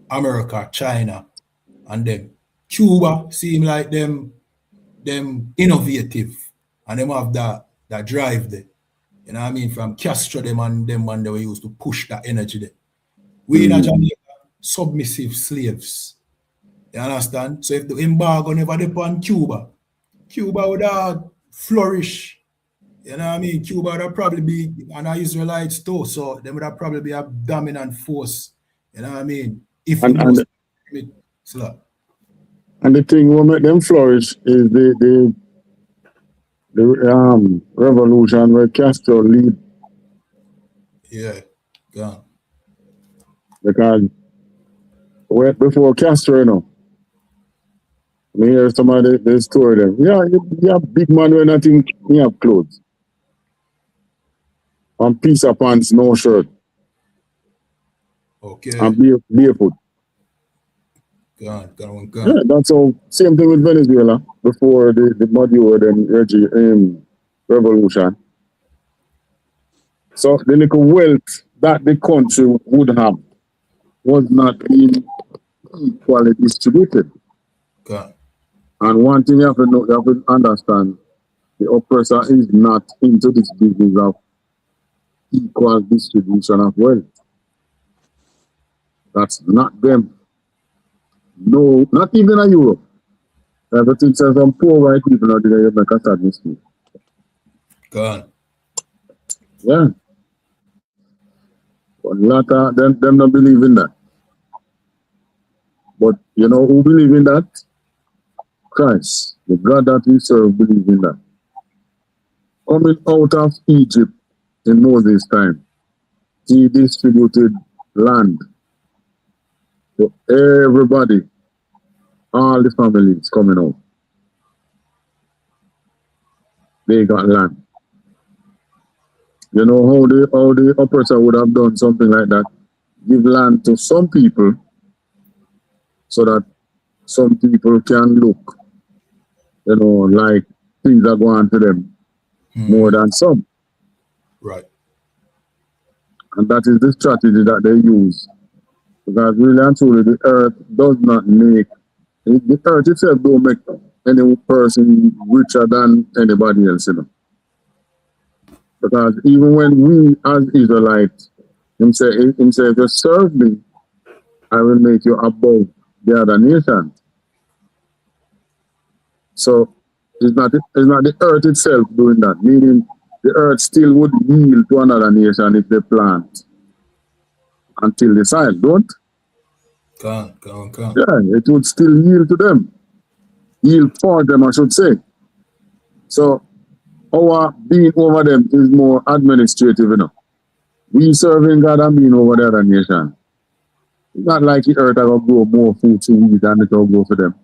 America, China, and then Cuba seem like them innovative, and them have that drive there. You know what I mean? From Castro them and they were used to push that energy there. We in Jamaica, submissive slaves. You understand? So if the embargo never upon Cuba would have flourish. You know what I mean? Cuba would have probably be an Israelite too, so they would have probably be a dominant force. You know what I mean? If And the thing will make them flourish is the revolution where Castro lead. Yeah, gone. Because before Castro, you know, me hear some of the story them. Yeah, you have big man with nothing, you have clothes. And piece of pants, no shirt. Okay. And barefoot. Gone. Yeah, that's all. Same thing with Venezuela before the Maduro revolution. So the little wealth that the country would have was not being equally distributed. Gone. And one thing you have to know, you have to understand, the oppressor is not into this business of equal distribution of wealth. That's not them. No, not even in Europe. Everything says some poor white people out there make a sad mistake. Gone. Yeah. But a lot of them don't believe in that. But you know who believe in that? Christ. The God that we serve believe in that. Coming out of Egypt in Moses' time, he distributed land to everybody, all the families coming out. they got land. You know how the oppressor would have done something like that? Give land to some people so that some people can look, you know, like things are going to them more than some. Right. And that is the strategy that they use. Because really and truly, the earth does not make, the earth itself don't make any person richer than anybody else, you know. Because even when we as Israelites, him say, if you serve me, I will make you above the other nations. So it's not the earth itself doing that, meaning the earth still would yield to another nation if they plant until the soil don't. Can. Yeah, it would still yield to them. Yield for them, I should say. So our being over them is more administrative, you know. We serving God and being over the other nation. It's not like the earth will grow more food to we than it will grow for them.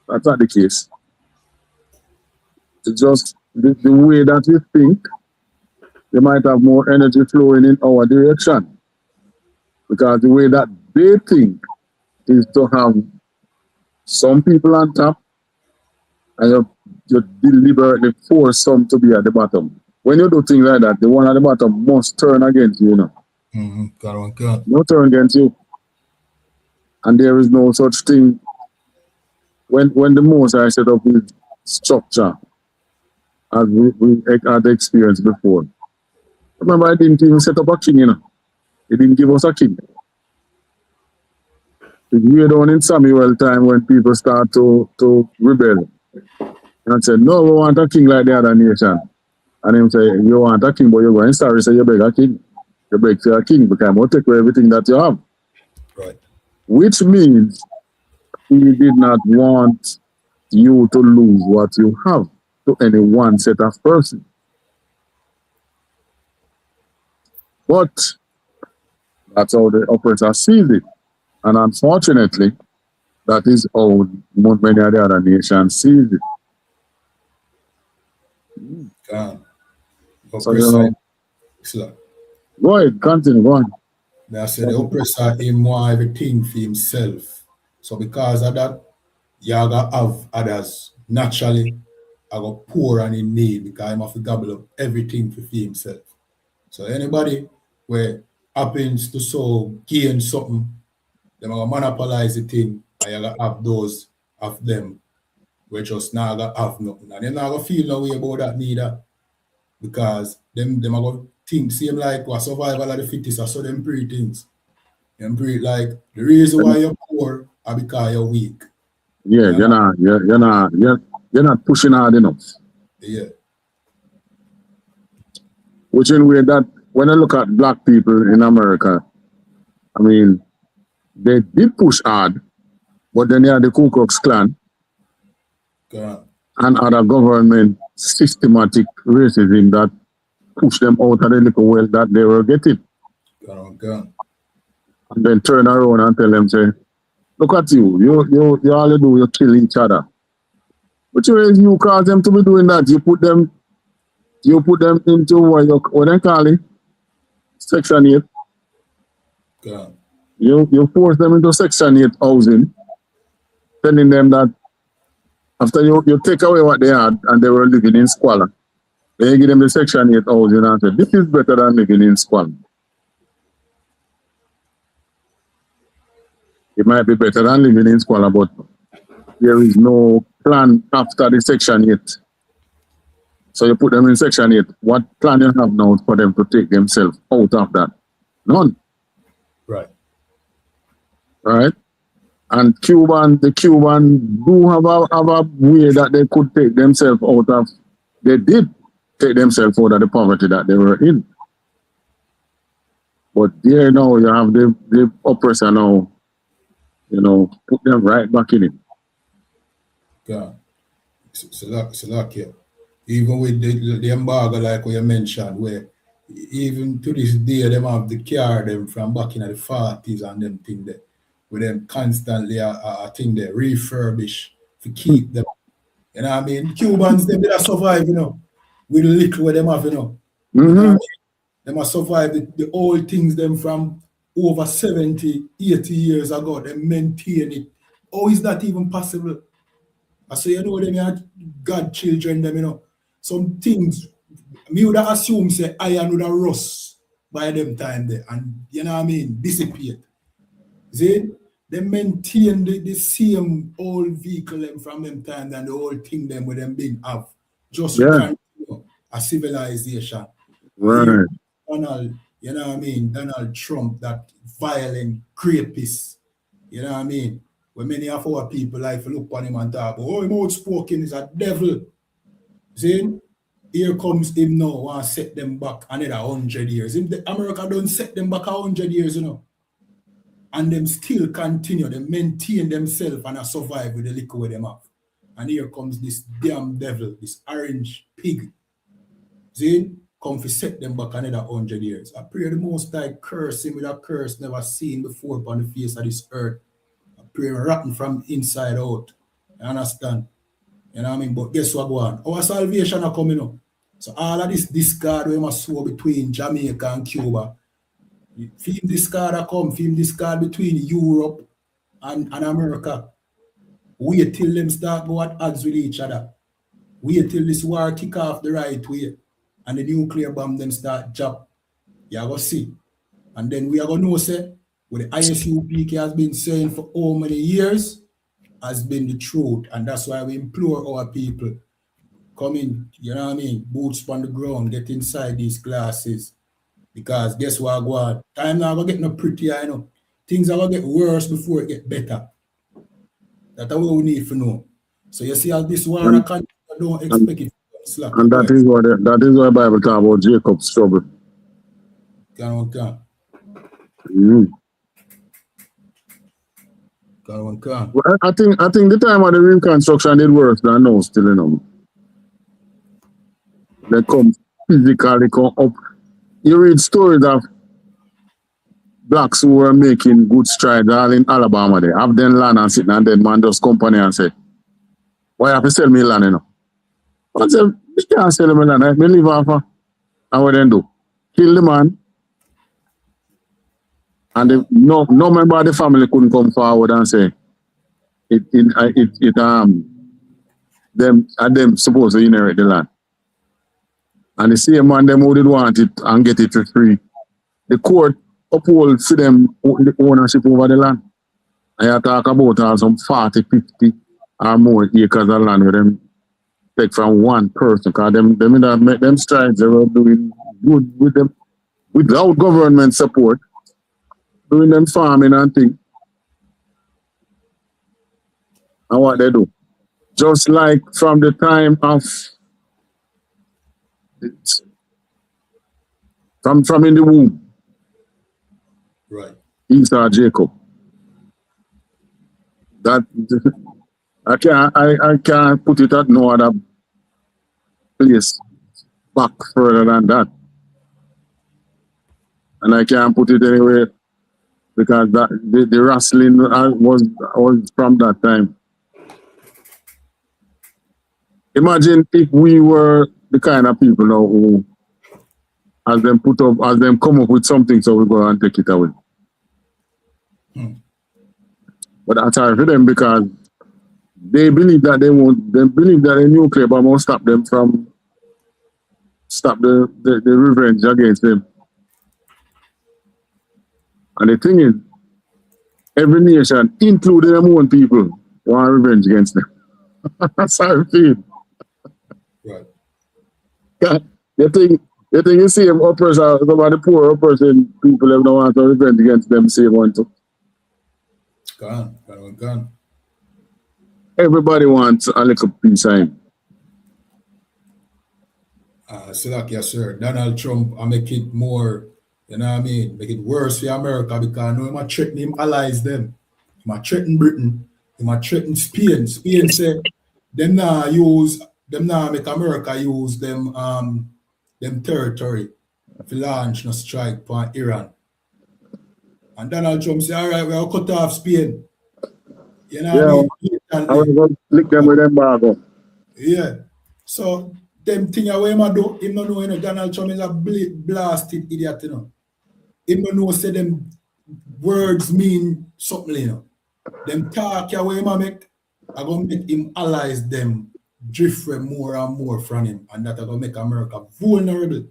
That's not the case. It's just the way that we think, they might have more energy flowing in our direction. Because the way that they think is to have some people on top and you deliberately force some to be at the bottom. When you do things like that, the one at the bottom must turn against you, you know. No turn against you. And there is no such thing. When the Most High set up his structure, as we had experienced before. Remember, I didn't even set up a king, you know. He didn't give us a king. It's way down in Samuel time when people start to rebel. And say, no, we want a king like the other nation. And him say, you want a king, but you're going to start say you beg a king. You beg for a king because I'm going to take away everything that you have. Right. Which means he did not want you to lose what you have to any one set of person. But that's how the oppressor sees it. And unfortunately, that is how many of the other nations sees it. So, you know, go ahead, continue, go on. I said the oppressor him want everything for himself. So because of that, you gotta have others naturally I go poor and in need because I have to gobble up everything for himself. So anybody where happens to so gain something, they gonna monopolize the thing and you gotta have those of them where just now gotta have nothing. And they're not gonna feel no way about that neither. Because them are gonna think same like what survival of the fittest or so them pre things. Them pre like the reason why you're poor are because you're weak. Yeah, you're not pushing hard enough. Yeah. Which in a way that when I look at black people in America, I mean, they did push hard, but then they had the Ku Klux Klan and other government systematic racism that pushed them out of the little wealth that they were getting. And then turn around and tell them, say, look at you all you do, you kill each other. Which ways you cause them to be doing that? You put them into what they call it? Section 8. You force them into Section 8 housing, telling them that after you take away what they had and they were living in squalor, they give them the Section 8 housing and say, this is better than living in squalor. It might be better than living in squalor, but there is no plan after the Section 8. So you put them in Section 8. What plan you have now for them to take themselves out of that? None. Right. Right? And the Cuban do have a way that they could take themselves out of, they did take themselves out of the poverty that they were in. But there now you have the oppressor now, you know, put them right back in it. Yeah. So like, yeah. Even with the embargo, like what you mentioned, where even to this day, them have the car them from back in the 40s and them thing there, with them constantly, I think they refurbish to keep them, You know what I mean? Cubans, them did survive, you know, with the little where them have, you know. Mm-hmm. You know what I mean? They must survive the old things them from over 70, 80 years ago. They maintain it. How is that even possible? I say, you know, them are God children, them, you know. Some things, me would assume, say, iron would have rust by them time there. And, you know what I mean, disappeared. See? They maintain the same old vehicle them from them time and the old thing them with them being have. Just to continue a civilization. Right. Donald, you know what I mean? Donald Trump, that violent rapist, you know what I mean? When many of our people like to look on him and talk, oh, him outspoken is a devil. See? Here comes him now, want to set them back another 100 years. America don't set them back 100 years, you know. And them still continue, they maintain themselves and survive with the liquor with them have. And here comes this damn devil, this orange pig. See? Come to set them back another 100 years. I pray the Most High curse him with a curse never seen before upon the face of this earth. I pray rotten from inside out. You understand? You know what I mean? But guess what go on? Our salvation are coming up. So all of this discard we must sow between Jamaica and Cuba. Film discard come, film discard between Europe and America. Wait till them start go at odds with each other. Wait till this war kick off the right way. And the nuclear bomb them start drop. You are going to see. And then we are going to know, say, what the ISUPK has been saying for how many years has been the truth. And that's why we implore our people, come in, you know what I mean, boots on the ground, get inside these classes. Because guess what, go on, time now going to get no prettier, you know. Things are going to get worse before it get better. That's what we need to know. So you see how this war, I don't expect it. Slack. And that is what the Bible talks about Jacob's trouble. Can. Well, I think the time of the reconstruction did worse than now still, you know. They come physically come up. You read stories of blacks who were making good strides all in Alabama. They have them land and sitting and then man does company and say, why have to sell me land, you know? I said, you can't sell me land. I live off and what they do? Kill the man. And no member of the family couldn't come forward and say them supposed to inherit the land. And the same man them who did want it and get it for free. The court uphold for them the ownership over the land. And you talk about some 40, 50 or more acres of land with them take from one person, because them strides they were doing good with them without government support, doing them farming and things. And what they do, just like from the time of from in the womb, right? Esau, Jacob. That I can't put it at no other place back further than that. And I can't put it anywhere because that the wrestling was from that time. Imagine if we were the kind of people now who, as them come up with something, so we go and take it away. But that's hard for them because they believe that they believe that a nuclear bomb will stop them from the revenge against them. And the thing is, every nation, including their own people, want revenge against them. That's how I feel. Right. You think you see them uppers, some of the poor uppers and people have no want to revenge against them, same one too. Gone. Everybody wants a little piece of him. So like, yes, sir. Donald Trump, I make it more, you know what I mean? Make it worse for America because I know he might threaten him allies them. He might threaten Britain. He might threaten Spain. Spain said, them now make America use them territory to launch no strike upon Iran. And Donald Trump said, all right, we'll cut off Spain. You know what I mean? I was going to lick them with embargo. Yeah. So them thing away him a do, him no know, you know, Donald Trump is a blasted idiot, you know. Him no know say them words mean something, you know. Them talk away him a make, I gonna make him allies them drift more and more from him, and that I gonna make America vulnerable.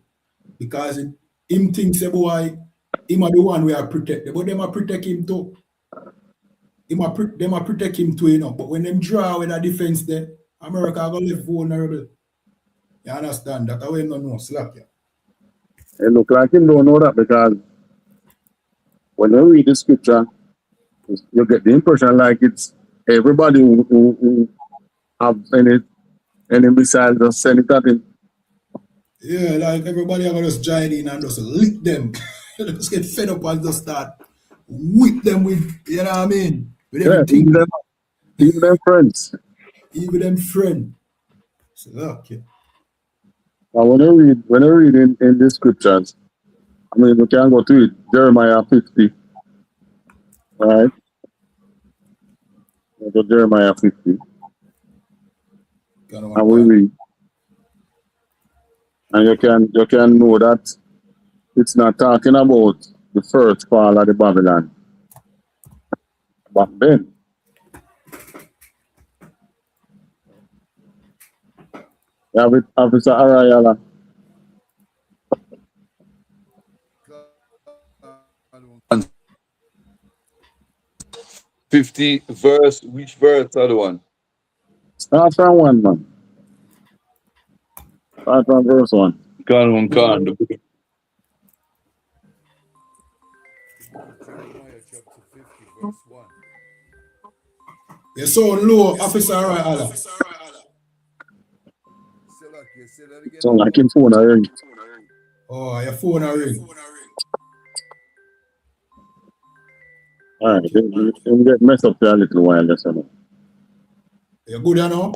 Because him thinks say boy, him are the one we are protected, but them are protect him too. Them are protect him too, you know. But when them draw with a defense there, America are gonna live vulnerable. You understand? That way no know slack, yeah. It look like him don't know that because when you read the scripture, you get the impression like it's everybody who have any missile just send it at him. Yeah, like everybody are gonna just join in and just lick them. Just get fed up and just start whip them with, you know what I mean? With everything. Even them friends. Even them friend. So look, yeah. Now when you read in the scriptures, I mean we can go to it, Jeremiah 50. Right? Go to Jeremiah 50. And we read. And you can know that it's not talking about the first fall of the Babylon. Back then. You have it, Officer Arayala. 50 verse, which verse are the one? Start from 1, man. Start from verse 1. Can. Jeremiah chapter 50, verse 1. You're so low, Officer Arayala. So like him phone a ring. Oh, your phone a ring. Alright, you get messed up for a little while, just know. You good now?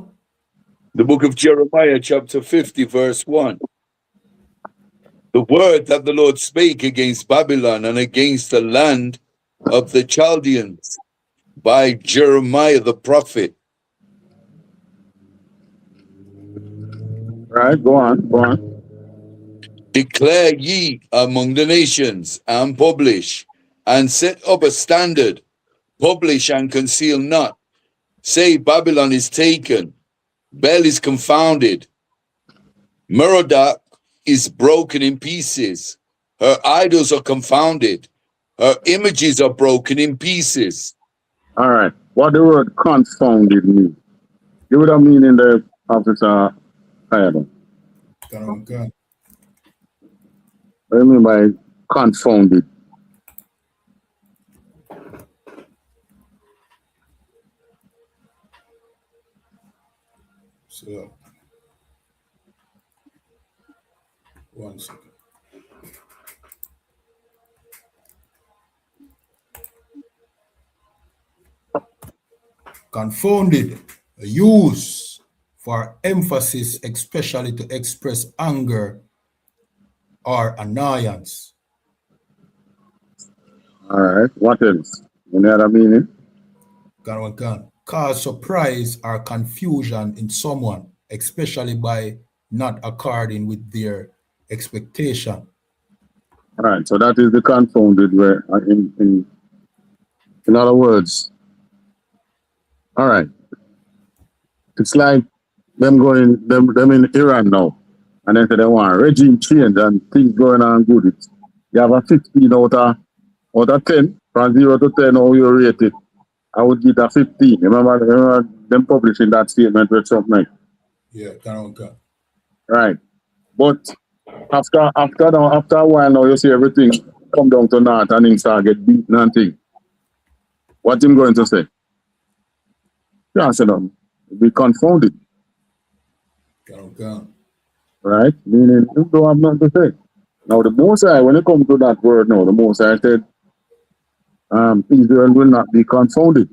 The book of Jeremiah, chapter 50, verse 1. The word that the Lord spake against Babylon and against the land of the Chaldeans by Jeremiah the prophet. Right, go on. Declare ye among the nations, and publish, and set up a standard, publish and conceal not. Say, Babylon is taken, Bel is confounded, Merodach is broken in pieces, her idols are confounded, her images are broken in pieces. All right, what the word confounded mean? Give it a meaning there, Officer Iron. Okay. What do you mean by confounded? So, 1 second. Confounded, a use for emphasis, especially to express anger or annoyance. All right, what else? Any other meaning? Cause surprise or confusion in someone, especially by not according with their expectation. All right, so that is the confounded where, in other words, all right, it's like them in Iran now, and then they want regime change and things going on good. You have a 15 out of 10, from 0 to 10, how you rate it. I would give a 15. Remember them publishing that statement with Trump made? Yeah, right. But after a while now, you see everything come down to naught and things start get beaten and things. What him going to say? You answer them. Be confounded. Right? Meaning you don't have nothing to say. Now the Most High, when it comes to that word now, the Most High said, Israel will not be confounded.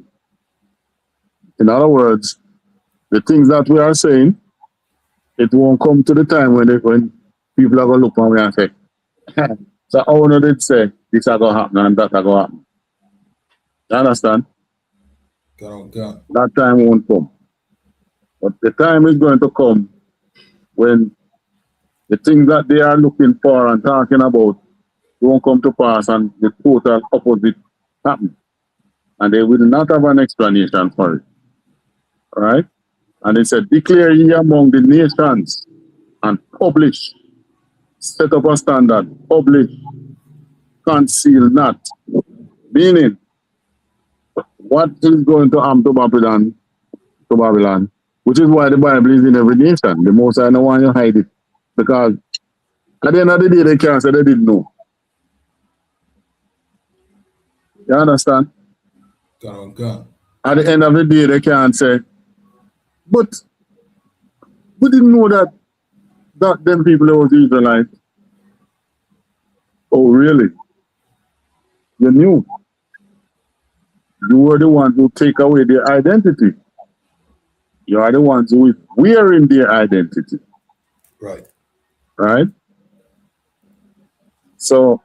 In other words, the things that we are saying, it won't come to the time when people are going to look at me and say, so how no did say this is going to happen and that is going to happen? You understand? That time won't come. But the time is going to come when the things that they are looking for and talking about won't come to pass and the total opposite happen. And they will not have an explanation for it. All right? And it said, declare ye among the nations and publish, set up a standard, publish, conceal not. Meaning, what is going to happen to Babylon, which is why the Bible is in every nation. The Most High don't want you to hide it. Because at the end of the day, they can't say they didn't know. You understand? At the end of the day, they can't say, but we didn't know that them people was Israelites. Oh, really? You knew. You were the ones who take away their identity. You are the ones who is wearing their identity. Right. Right? So,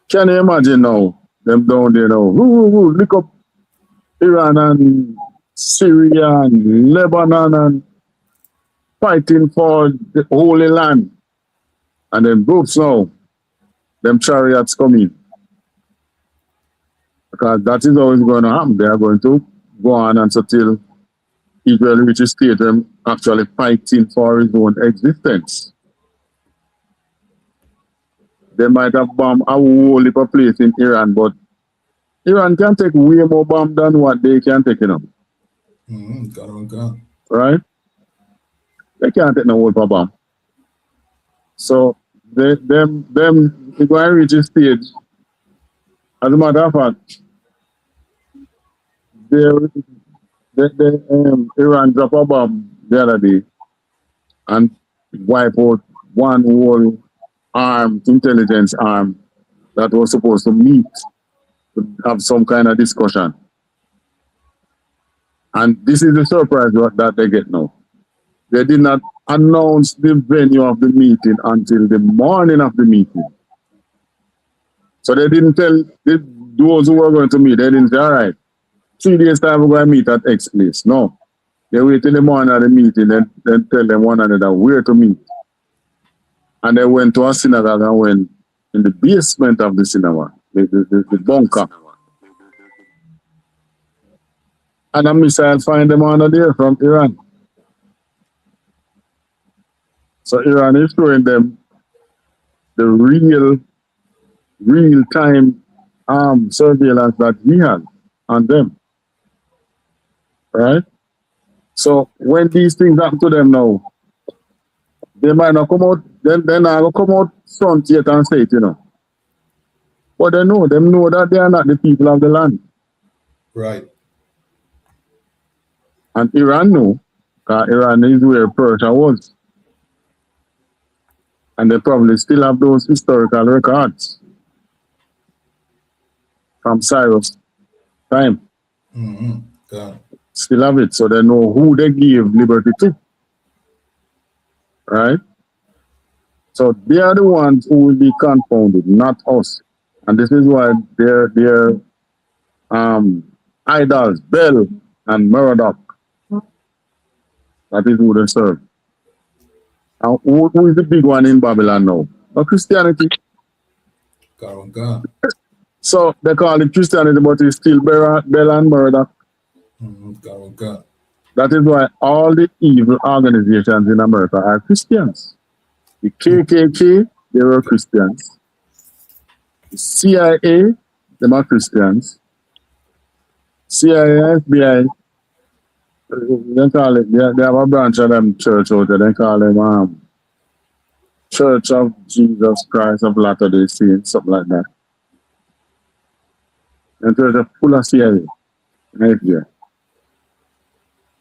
can you imagine now, them down there now, look up Iran and Syria and Lebanon and fighting for the Holy Land. And then groups now, them chariots coming. Because that is how it's going to happen. They are going to go on and so till Israel reaches state them actually fighting for his own existence. They might have bombed a whole heap of place in Iran, but Iran can take way more bomb than what they can take, you know. Right? They can't take no whole bomb. So them if I reach a stage, as a matter of fact, Iran dropped a bomb the other day and wipe out one whole intelligence arm that was supposed to meet to have some kind of discussion. And this is the surprise that they get now. They did not announce the venue of the meeting until the morning of the meeting. So they didn't tell those who were going to meet, they didn't say, all right, 3 days time we're going to meet at X place. No. They wait till the morning of the meeting and then tell them one another where to meet. And they went to a synagogue and went in the basement of the synagogue, the bunker. And a missile find them under there from Iran. So Iran is showing them the real-time surveillance that we have on them. Right? So when these things happen to them now, they might not come out, they're not going to come out front yet and say it, you know. But they know that they are not the people of the land. Right. And Iran know, because Iran is where Persia was. And they probably still have those historical records from Cyrus' time. Still have it, so they know who they gave liberty to. Right? So they are the ones who will be confounded, not us. And this is why their idols, Bel and Merodach, that is who they serve. And who is the big one in Babylon now? Christianity. So they call it Christianity, but it's still Bel and Merodach. That is why all the evil organizations in America are Christians. The KKK, they were Christians. The CIA, they are Christians. CIA, FBI, they call it, they have a branch of them church out there, they call them Church of Jesus Christ of Latter-day Saints, something like that. And church are full of CIA. Right here.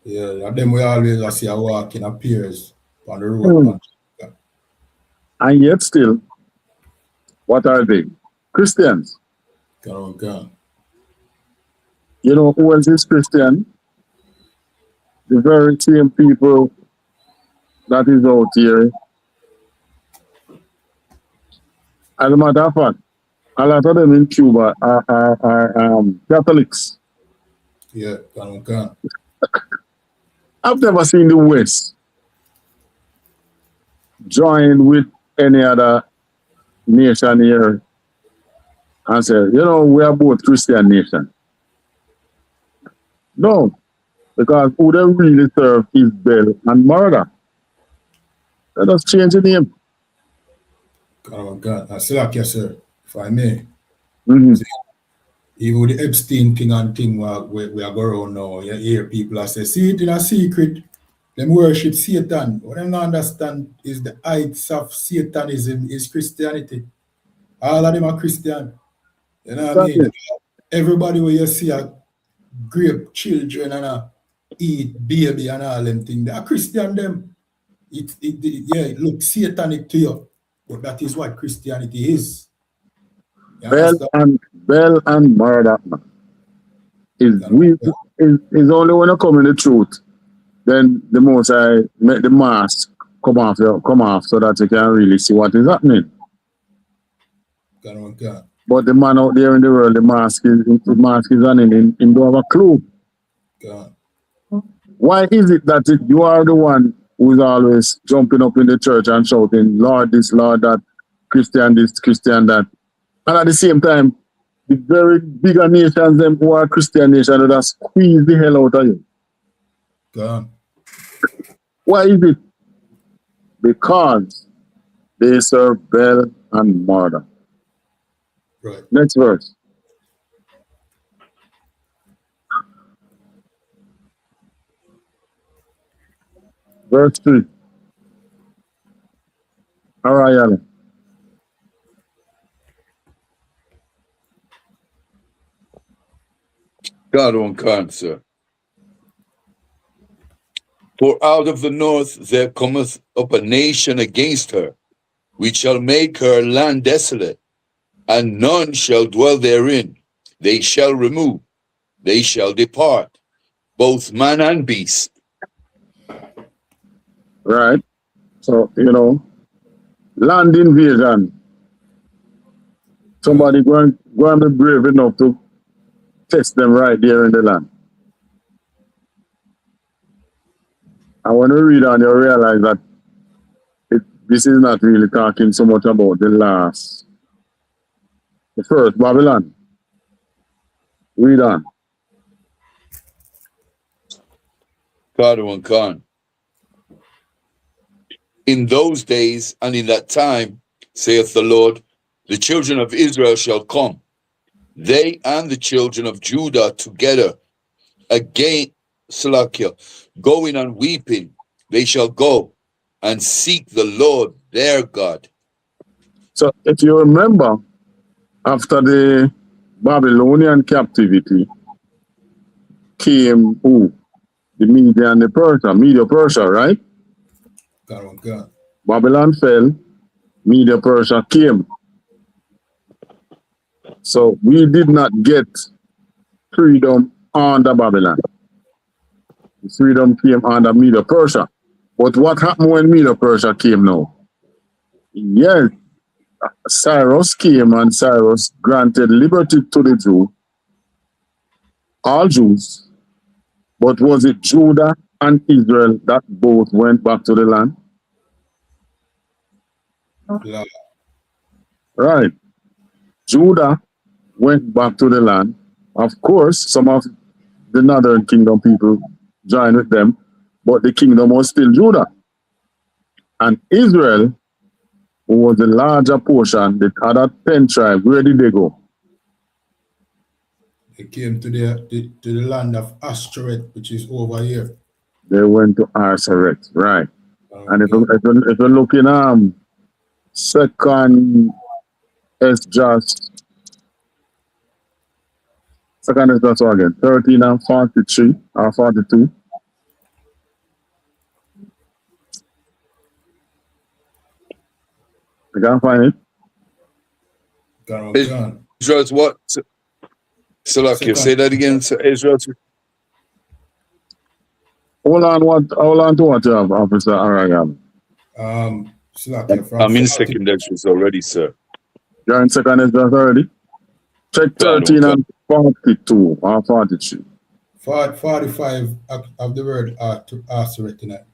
Yeah, and them we always see a walking appears on the road. And yet still, what are they? Christians. You know who else is Christian? The very same people that is out here. As a matter of fact, a lot of them in Cuba are Catholics. Yeah, I've never seen the West join with any other nation here and say, you know, we are both Christian nation. No, because who they really serve is Bel and Murder. Let us change the name. Oh God, I still like you, sir, if I may. Mm-hmm. Even with the Epstein thing and thing we are going around now, you hear people that say, see it in a secret, them worship Satan. What them not understand is the heights of Satanism is Christianity. All of them are Christian. You know what I mean? Everybody where you see a grape children and eat baby and all them things, they are Christian them. It looks satanic to you, but that is what Christianity is. Bel and Murder is only when you come in the truth, then the most I make the mask come off so that you can really see what is happening. But the man out there in the world, the mask is on him, he don't have a clue. Why is it that you are the one who is always jumping up in the church and shouting, Lord this, Lord that, Christian this, Christian that, and at the same time, the very bigger nations, them who are Christian nations, that squeeze the hell out of you? Why is it? Because they serve Bel and Murder. Right. Next verse. Verse 3. All right, Alan. God won't answer. For out of the north there cometh up a nation against her, which shall make her land desolate, and none shall dwell therein. They shall remove, they shall depart, both man and beast. Right. So, you know, land invasion. Somebody go and be brave enough to test them right there in the land. And when you read on, you realize that this is not really talking so much about the first Babylon. Read on. God won't come. In those days and in that time, saith the Lord, the children of Israel shall come, they and the children of Judah together, again, Salakia, going and weeping, they shall go and seek the Lord their God. So if you remember, after the Babylonian captivity came who? The Media and the Persia, Media-Persia, right? God. Babylon fell, Media-Persia came. So we did not get freedom under Babylon. The freedom came under Media-Persia. But what happened when Media-Persia came now? Yes, Cyrus came and Cyrus granted liberty to the Jews, all Jews. But was it Judah and Israel that both went back to the land? Yeah. Right. Judah went back to the land. Of course, some of the northern kingdom people joined with them, but the kingdom was still Judah. And Israel, who was the larger portion, the other 10 tribes, where did they go? They came to the land of Ashtoreth, which is over here. They went to Ashtoreth, right. And if you look in second Esdras again, 13 and 43 or 42. You can't find it? Israel's what? Salakia, say that again, Israel's. Hold on to what you have, Officer Aragan. Salakia, I'm in second Esdras already, sir. You're in second Esdras already? Check 13 and 42 or 43. 45 of the word aseret tonight.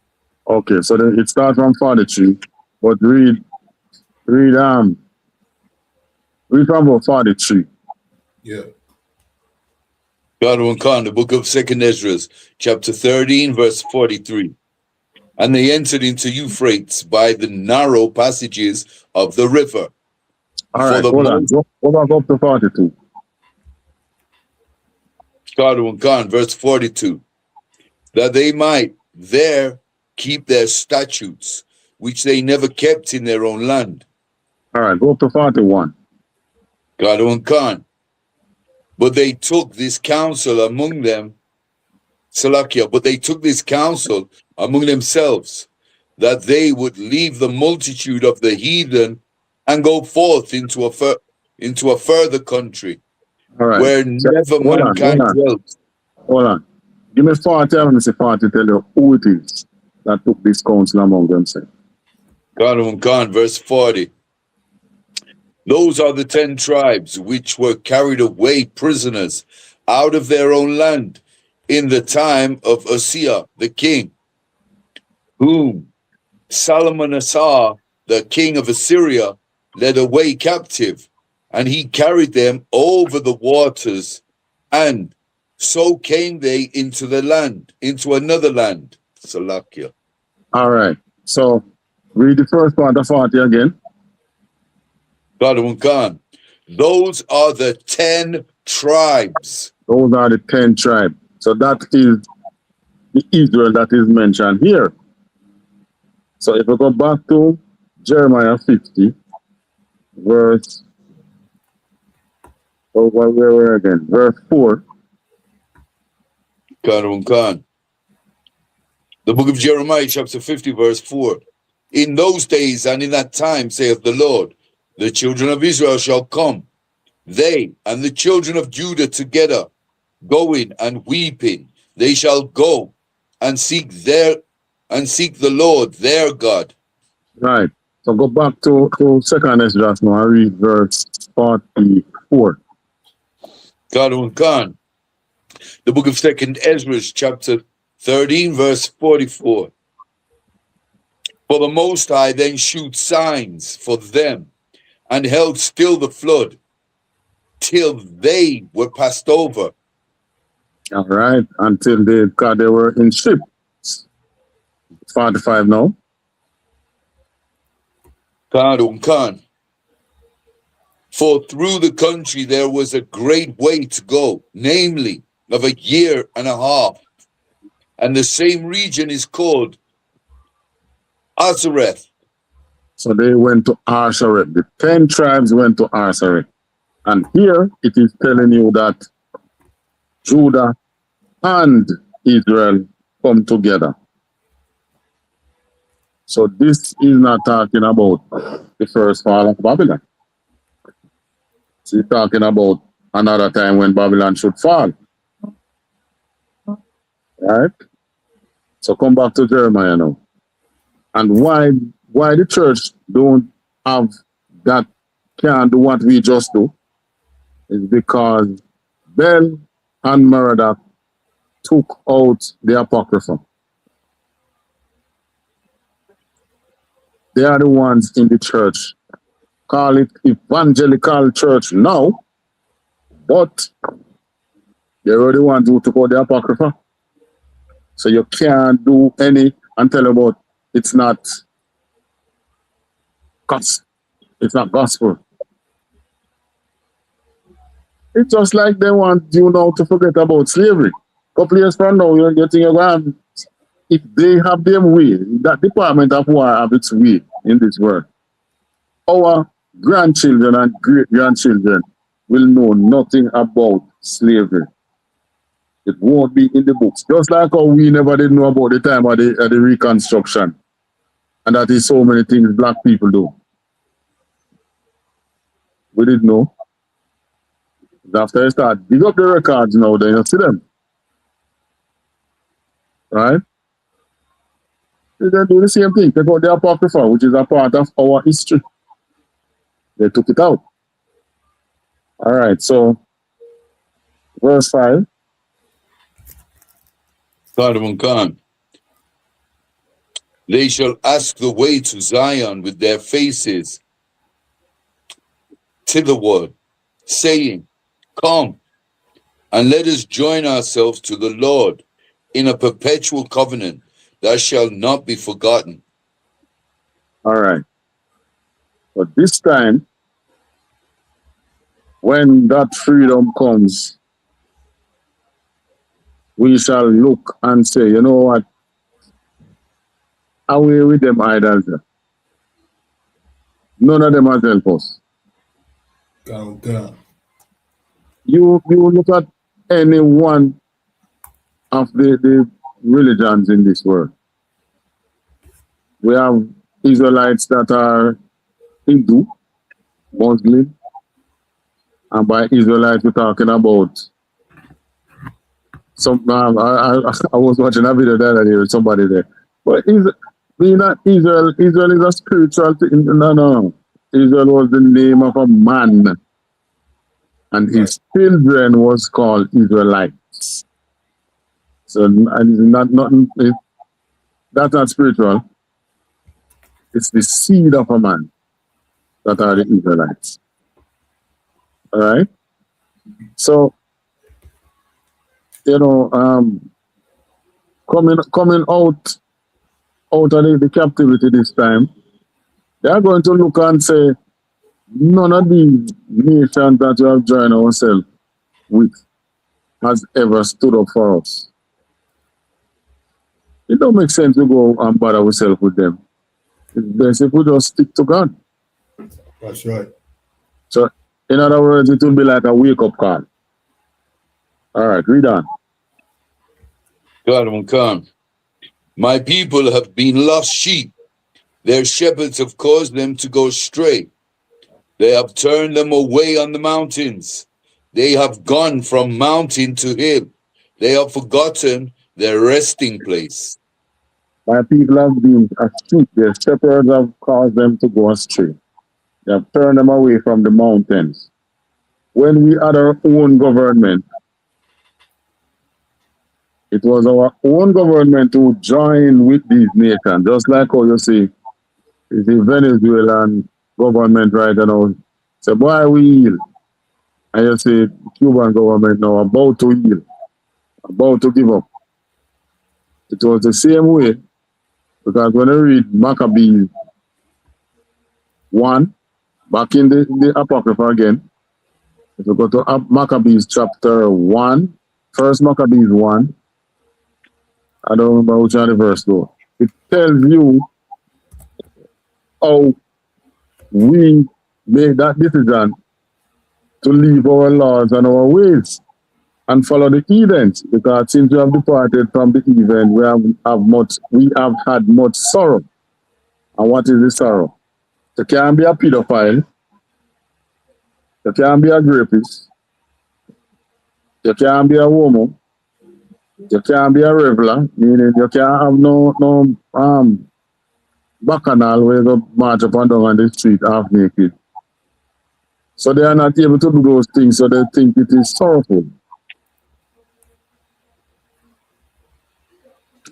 Okay, so then it starts from 43, but read from about 43. Yeah. God will come, the book of 2nd Ezra, chapter 13, verse 43. And they entered into Euphrates by the narrow passages of the river. All right, hold on. Go back up to 42. God will come, verse 42. That they might there keep their statutes, which they never kept in their own land. All right, go up to 41. God will come. But they took this counsel among them, Salakia, but they took this counsel among themselves, that they would leave the multitude of the heathen and go forth into a further country, All right. where never mankind dwelt. Hold on. Give me 40, let me say 40, tell you who it is that took this counsel among themselves. God will come, verse 40. Those are the 10 tribes which were carried away prisoners out of their own land in the time of Uzziah the king, whom Salmanassar, the king of Assyria, led away captive, and he carried them over the waters, and so came they into the land, into another land. Salakia. All right. So read the first part of 40 again. God, those are the 10 tribes. Those are the 10 tribes. So that is the Israel that is mentioned here. So if we go back to Jeremiah 50, verse, where we're again, verse 4. The book of Jeremiah, chapter 50, verse 4. In those days and in that time, saith the Lord, the children of Israel shall come, they and the children of Judah together, going and weeping. They shall go and seek the Lord their God. Right. So go back to 2nd Ezra now and read verse 44. God. The book of 2nd Ezra, chapter 13, verse 44. For the Most High then shewed signs for them, and held still the flood, till they were passed over. All right, until they were in ships. 45 now. Khan. For through the country there was a great way to go, namely of a year and a half. And the same region is called Azareth. So they went to Azareth. The 10 tribes went to Azareth. And here it is telling you that Judah and Israel come together. So this is not talking about the first fall of Babylon. It's talking about another time when Babylon should fall. Right? So come back to Jeremiah now. And why the church don't have that, can't do what we just do, is because Bel and Merodach took out the Apocrypha. They are the ones in the church. Call it evangelical church now, but they were the ones who took out the Apocrypha. So you can't do any and tell about it's not gospel. It's not gospel. It's just like they want you now to forget about slavery. Couple years from now, you think you're going to, if they have their way, that Department of War have its way in this world, our grandchildren and great-grandchildren will know nothing about slavery. It won't be in the books. Just like how we never did know about the time of the Reconstruction. And that is so many things black people do. We didn't know. After you start dig up the records now, then you see them. Right? They then do the same thing. Take out the Apocrypha, which is a part of our history. They took it out. All right, so verse 5. Cardamom Khan. They shall ask the way to Zion with their faces thitherward, saying, Come, and let us join ourselves to the Lord in a perpetual covenant that shall not be forgotten. All right. But this time, when that freedom comes, we shall look and say, you know what? Away with them idols. None of them has helped us. You look at any one of the religions in this world. We have Israelites that are Hindu, Muslim, and by Israelites we're talking about some. I was watching a video the other day with somebody there, but Israel is a spiritual thing. No. Israel was the name of a man, and his children was called Israelites. So and that's not spiritual. It's the seed of a man that are the Israelites. All right. So, you know, coming out of the captivity this time, they are going to look and say, none of these nations that we have joined ourselves with has ever stood up for us. It don't make sense to go and bother ourselves with them. It's best if we just stick to God. That's right. So, in other words, it will be like a wake-up call. All right, read on. Cardamom Khan. My people have been lost sheep. Their shepherds have caused them to go astray. They have turned them away on the mountains. They have gone from mountain to hill. They have forgotten their resting place. My people have been asleep. Their shepherds have caused them to go astray. They have turned them away from the mountains. When we had our own government, it was our own government who joined with these nations, just like how you see the Venezuelan government right now. Say, boy, we heal. And you see the Cuban government now about to heal, about to give up. It was the same way, because when I read Maccabees 1, back in the Apocrypha again, if you go to Maccabees chapter 1, first Maccabees 1, I don't remember which one the verse though. It tells you how we made that decision to leave our laws and our ways and follow the heathens, because since we have departed from the heathen, we have had much sorrow. And what is the sorrow? You can't be a pedophile, you can't be a rapist, you can't be a woman, you can't be a reveler, meaning you can't have no bacchanal where you go march up and down on the street half naked. So they are not able to do those things, so they think it is sorrowful.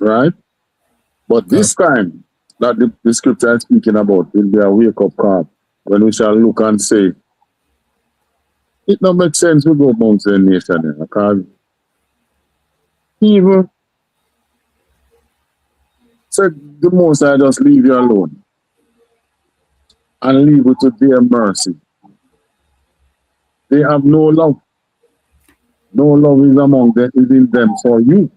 Right? But this time that the scripture is speaking about will be a wake-up call when we shall look and say, it don't make sense we go amongst the nation here, because even said the Most High just leave you alone and leave you to their mercy. They have no love. No love is among them, is in them for you.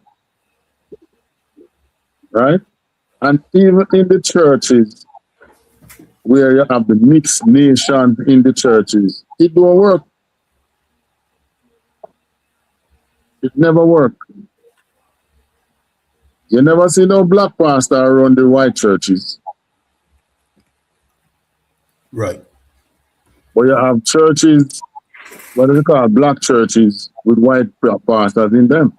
Right? And even in the churches, where you have the mixed nation in the churches, it don't work. It never work. You never see no black pastor around the white churches. Right. But you have churches, what do they call black churches, with white pastors in them.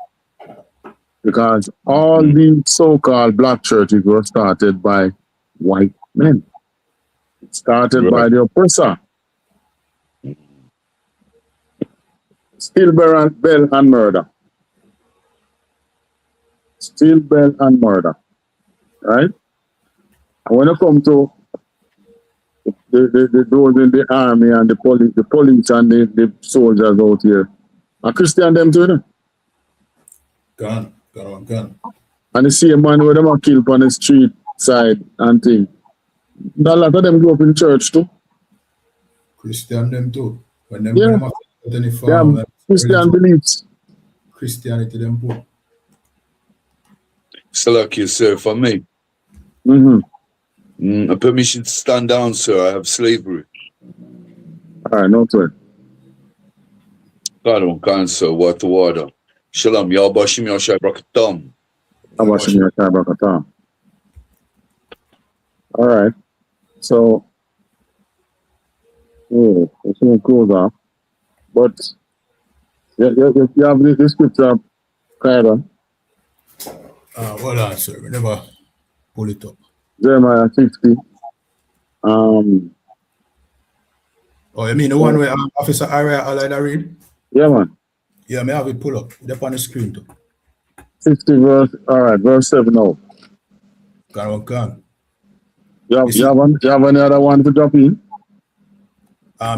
Because all the so-called black churches were started by white men. It started by the oppressor. Still bell and murder. steal, belt, and murder. Right? And when it comes to those in the army and the police and the soldiers out here, are Christian them too, you know? Gun. And the same man where them are killed on the street side and thing. A lot of them go up in church too. Christian them too. When them, Yeah. them have any form of Christian beliefs. Christianity them put. Select you, sir, for me. A permission to stand down, sir. I have slavery. All right, no sweat. God don't cancel. What the water. Shalom. Y'all bashim your shai brakatam. I'm watching your car. All right. So, it's going to close off. But, you have this scripture, Kyra. Hold on, sir. We never pull it up. Jeremiah 50. Oh, you mean the one where Officer Area Allied read? Yeah, man. Yeah, may have it pull up. It's up on the screen too. 50 verse, all right, verse 7 now. Can. You have any other one to drop in?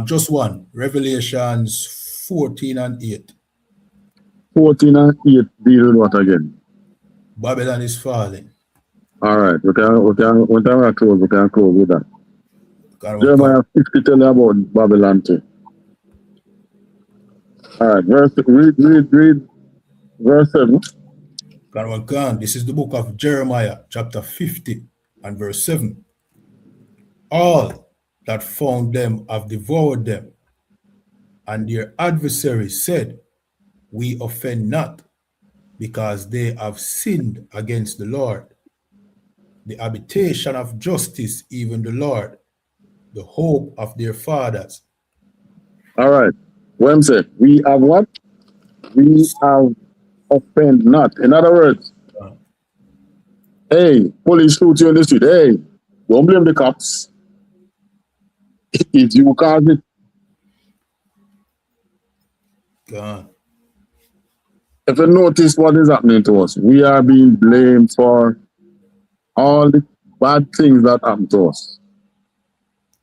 Just one. Revelations 14 and 8. 14 and 8 deal with what again? Babylon is falling. All right, we can close with that. Jeremiah 50 tell you about Babylon too. All right, read verse 7. This is the book of Jeremiah, chapter 50 and verse 7. All that found them have devoured them, and their adversaries said, we offend not, because they have sinned against the Lord, the habitation of justice, even the Lord, the hope of their fathers. All right. When say we have what? We have offend not. In other words, hey, police shoot you in the street. Hey, don't blame the cops. It's you cause it. If you notice what is happening to us, we are being blamed for all the bad things that happen to us.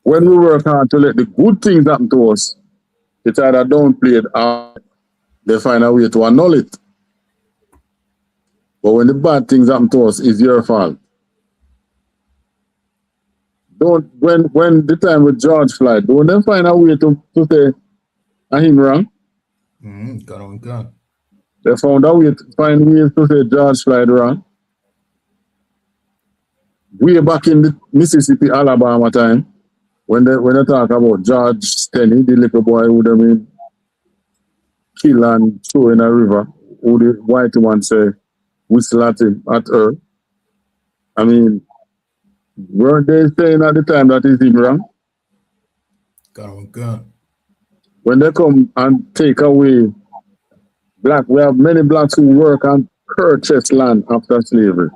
When we work hard to let the good things happen to us, it's either downplay it or they find a way to annul it. But when the bad things happen to us, it's your fault. When the time with George Floyd, don't they find a way to say him wrong? They found a way to find ways to say George Floyd wrong. Way back in the Mississippi, Alabama time, when they talk about George Stenny, the little boy who they mean kill and throw in a river, who the white one say whistle at him, at her. I mean, weren't they saying at the time that is him wrong? When they come and take away black, we have many blacks who work and purchase land after slavery,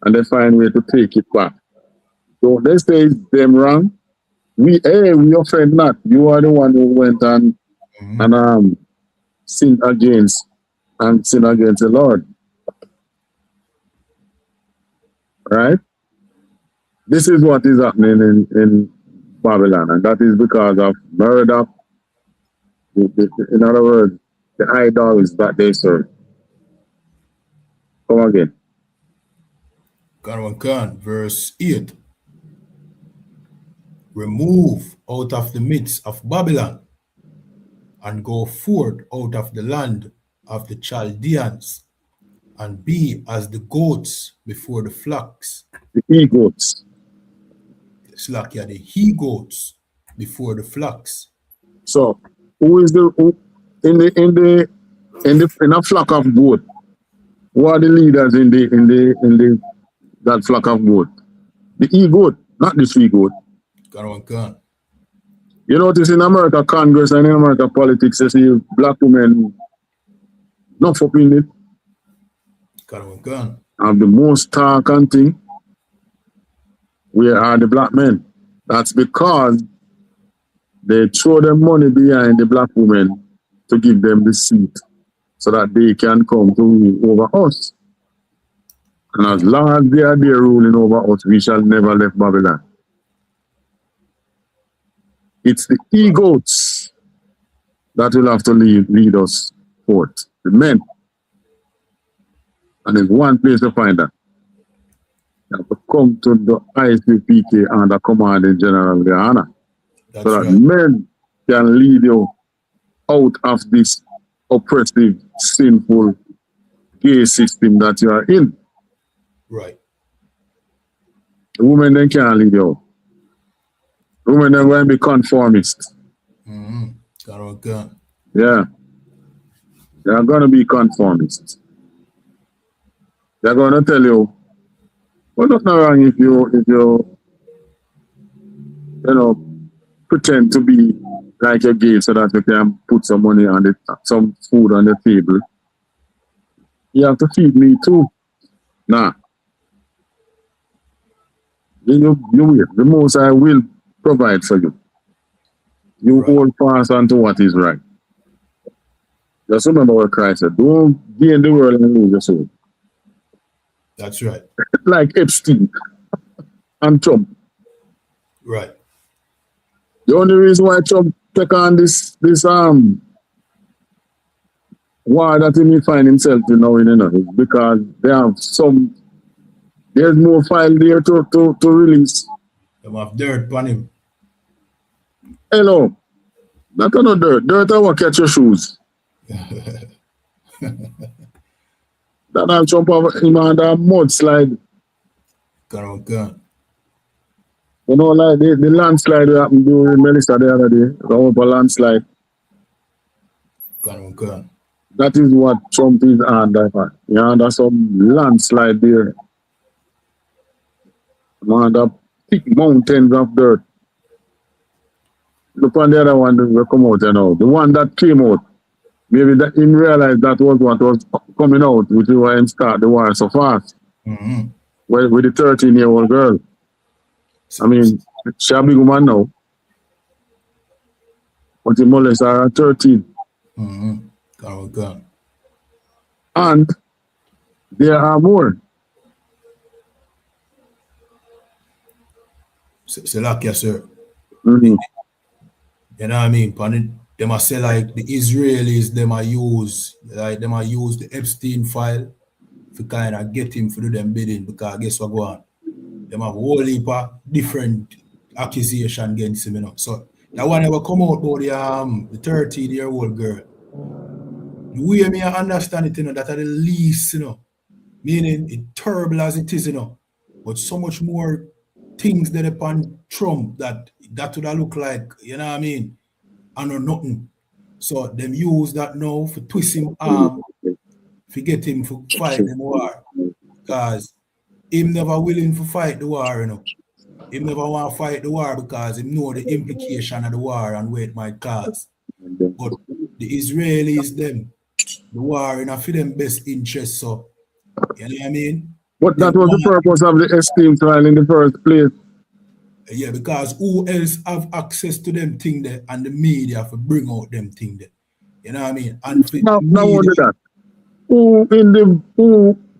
and they find way to take it back. So they say it's them wrong. We offend not. You are the one who went and sinned against the Lord. Right? This is what is happening in Babylon, and that is because of murder. In other words, the idols that they serve. Come again. Verse 8. Remove out of the midst of Babylon, and go forth out of the land of the Chaldeans, and be as the goats before the flocks. The he-goats. The he-goats before the flocks. So, who is in a flock of goat? Who are the leaders in that flock of goat? The he-goat, not the she-goat. You notice in America Congress and in America politics, you see black women not up in it. Have the most talk and thing. Where are the black men? That's because they throw their money behind the black women to give them the seat so that they can come to rule over us. And as long as they are there ruling over us, we shall never leave Babylon. It's the egos that will have to lead us forth, the men. And there's one place to find that. You have to come to the ISUPK under command in General YAHANNA, so that right. men can lead you out of this oppressive, sinful, gay system that you are in. Right. The women then can't lead you out. The women then going to be conformist. Yeah. They are going to be conformists. They're going to tell you, well, nothing wrong if you pretend to be like a gay so that you can put some money on some food on the table. You have to feed me too. Nah. You will. The most I will provide for you. You hold fast onto what is right. Just remember what Christ said. Don't gain the world and lose your soul. That's right. Like Epstein and Trump. Right. The only reason why Trump take on this war that he may find himself in now is because they have there's more file there to release. They have dirt on him. Hello. Not no dirt. Dirt I will catch your shoes. That I'll jump over him on that mudslide. Gun. You know, like the landslide that happened during Melissa the other day, the upper landslide. Gun. That is what Trump is under. You under some landslide there. Under thick mountains of dirt. Look on the other one that will come out, The one that came out. Maybe that he realized that was what was coming out, which is why he started the war so fast. With the 13-year-old girl. I mean, she's a big woman now. But he molested her at 13. And there are more. So like, yes, sir. You know what I mean? They must say like the Israelis, they might use the Epstein file to kind of get him to do them bidding, because guess what go on? They have a whole heap of different accusation against him, So that one never come out about the 13-year-old girl. The way me I understand it, that are the least, meaning it terrible as it is, but so much more things that upon Trump that would have look like, you know what I mean? I know nothing. So them use that now for twist him arm, to get him to fight the war. Because him never willing to fight the war, Him never want to fight the war because he know the implication of the war and where it might cause. But the Israelis, the war for them best interest, so you know what I mean? But that was the purpose of the Epstein trial in the first place. Yeah, because who else have access to them thing there, and the media for bring out them thing there. You know what I mean? And for now only that. Who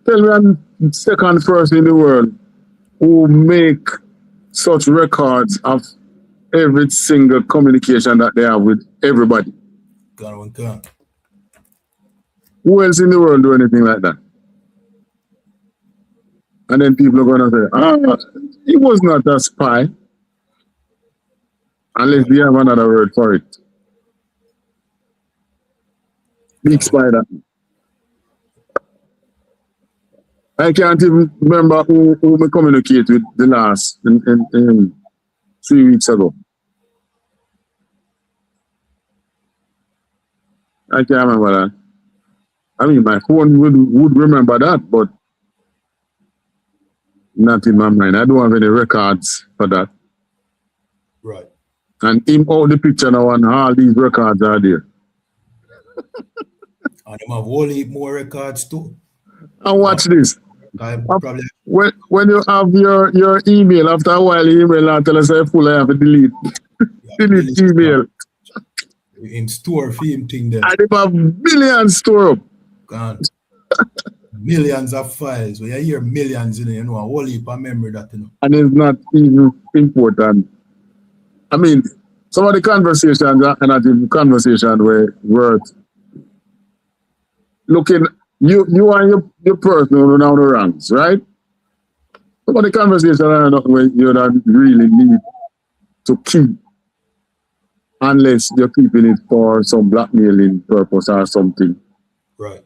tell me I'm second person in the world who make such records of every single communication that they have with everybody? God. Who else in the world do anything like that? And then people are going to say, he was not a spy. Unless they have another word for it. Big spy that. I can't even remember who we communicated with the last in 3 weeks ago. I can't remember that. I mean, my phone would remember that, but not in my mind. I don't have any records for that. Right. And in all the picture now and all these records are there. And them have whole heap more records too. And watch this. Probably when you have your email, after a while, email and tell us I full, I have to delete. Delete email. In store for him thing there. And they have millions store up. God. millions of files. When you hear millions in it, you know, a whole heap of memory that, you know. And it's not even important. I mean, some of the conversations are not even conversation where worth looking, you and your personal down the ranks, right? Some of the conversations are not where you don't really need to keep unless you're keeping it for some blackmailing purpose or something. Right.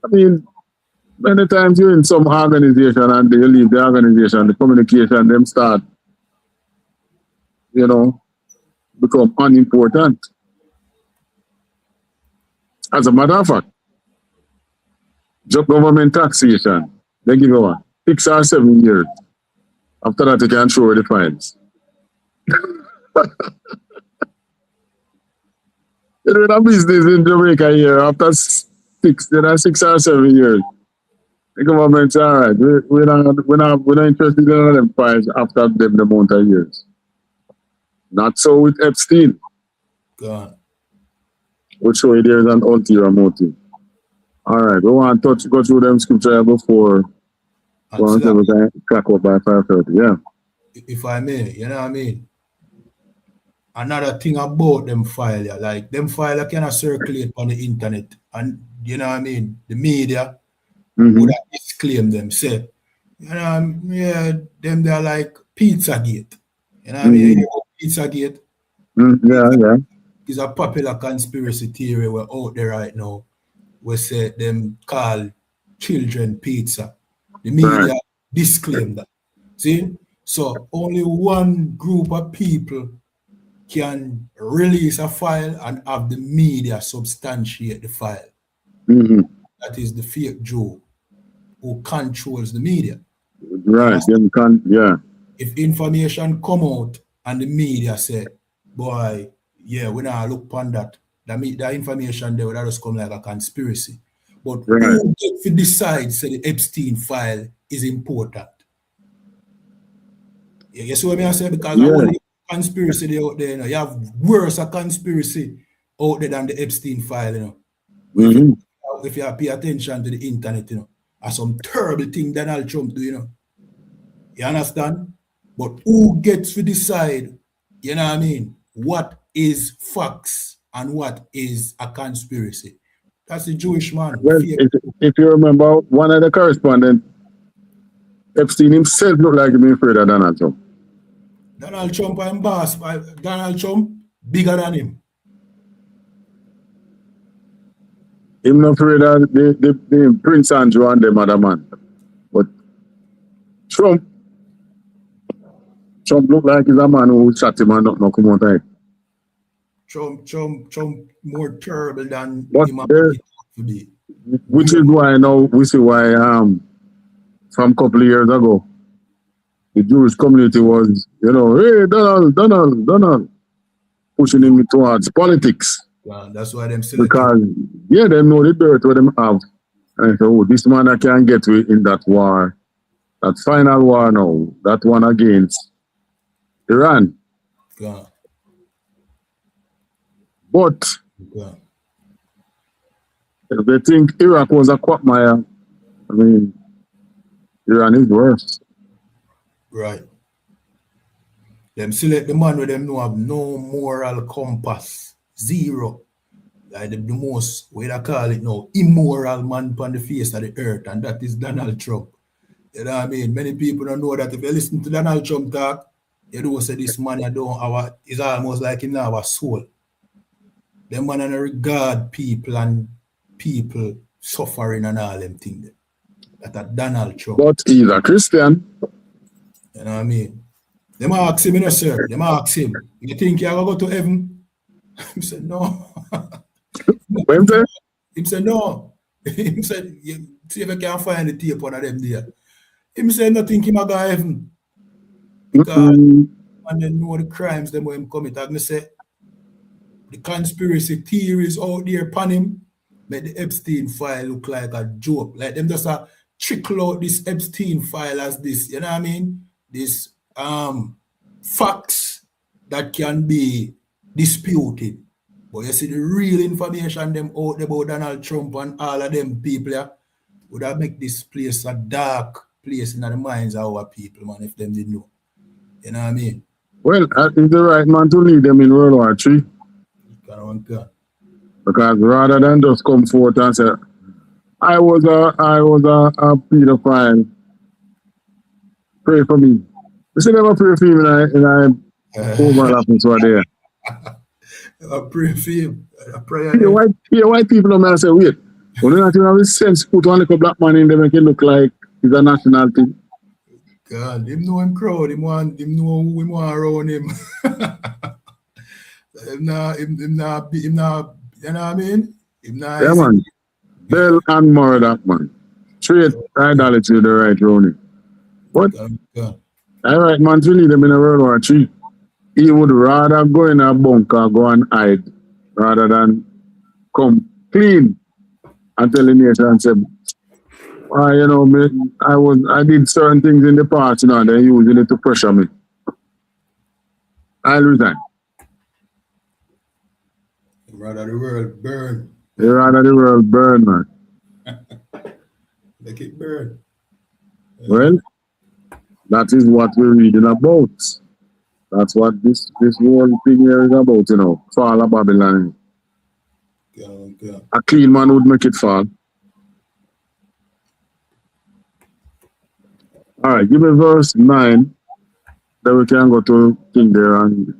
I mean, many times you're in some organization and they leave the organization, the communication, them start, you know, become unimportant. As a matter of fact, just government taxation, they give you 6 or 7 years. After that, you can throw the fines. You know, that business in Jamaica here, after 6 or 7 years, the government's all right. We're not interested in them fines after them amount of years. Not so with Epstein. God. Which show you there's an ulterior motive. All right, we want to go through them scripture before we want to crack up by 5:30. Yeah. If I may, you know what I mean? Another thing about them file, yeah, like them file cannot circulate on the internet, and you know what I mean? The media would have disclaimed them, say, you know, yeah, them they're like Pizzagate. You know what I mean? You know Pizzagate? Yeah. It's a popular conspiracy theory we're out there right now. We say them call children pizza. The media disclaim that. See? So only one group of people can release a file and have the media substantiate the file. That is the fake Joe who controls the media. Right. Yeah. If information come out and the media say, boy, yeah, we now look upon that. That information there that just come like a conspiracy. But who get to decide say the Epstein file is important? You see what I say? Because only conspiracy there out there, you know, you have worse a conspiracy out there than the Epstein file, you know. If you pay attention to the internet, you know, are some terrible thing Donald Trump do, you know. You understand? But who gets to decide, you know what I mean, what is facts and what is a conspiracy? That's the Jewish man. Well, if you remember, one of the correspondents, Epstein himself looked like him afraid of Donald Trump. Donald Trump and boss, Donald Trump bigger than him. Him not afraid of the Prince Andrew and them other man. But Trump look like he's a man who shot him and not come out of it. Trump more terrible than him today. Which is why now we see why from a couple of years ago the Jewish community was, you know, hey Donald pushing him towards politics. Yeah, that's why them still because they know the dirt what them have. And so this man I can get with in that war, that final war now, that one against Iran. Yeah. But if they think Iraq was a quagmire, I mean, Iran is worse. Right. Them select the man with them no have no moral compass. Zero. Like the most, what I call it now, immoral man on the face of the earth, and that is Donald Trump. You know what I mean? Many people don't know that if you listen to Donald Trump talk, you don't say this man is almost like him now have a soul. Them man and regard people and people suffering and all them things. That are Donald Trump. But he's a Christian. You know what I mean? Them ask him, you know, sir. Them ask him, you think you're going to go to heaven? He said, no. What him say? He said, no. He said, see if I can find the tape on them there. He said, nothing him go to heaven. Because and then know the crimes them when him commit. And I say, the conspiracy theories out there upon him make the Epstein file look like a joke. Like them just trickle out this Epstein file as this, you know what I mean? This facts that can be disputed. But you see the real information them out there about Donald Trump and all of them people, yeah, would have make this place a dark place in the minds of our people, man, if them didn't know. You know what I mean? Well, he's the right man to lead them in World War III. Because rather than just come forth and say, I was a pedophile, pray for me. You see, never pray for him in a overlapping so there. I pray for him. I pray. White people don't say, wait, well, they're not even have sense put one little black man in there make it look like it's a national thing. God, him know him crowd, him know who him want around him. him not, you know what I mean? Him not. Yeah, man. Bell and murder that man. Straight idolatry to the right round. But all right, man, to lead them in a World War III. He would rather go in a bunker, go and hide, rather than come clean and tell the nation, say, you know, I did certain things in the past, you know, they're using it to pressure me. I'll resign. Rather the world burn. Rather the world burn, man. Make it burn. Well, that is what we're reading about. That's what this whole thing here is about, you know, fall of Babylon. Yeah. A clean man would make it fall. All right, give me verse 9. Then we can go to thing there and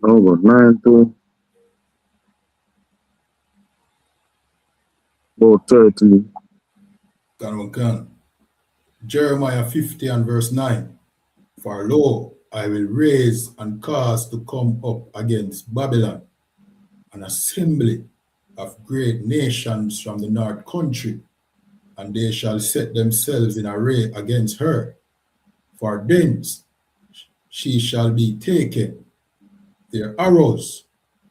over 9 to about 13. Jeremiah 50 and verse 9. For lo, I will raise and cause to come up against Babylon an assembly of great nations from the north country, and they shall set themselves in array against her. For thence she shall be taken. Their arrows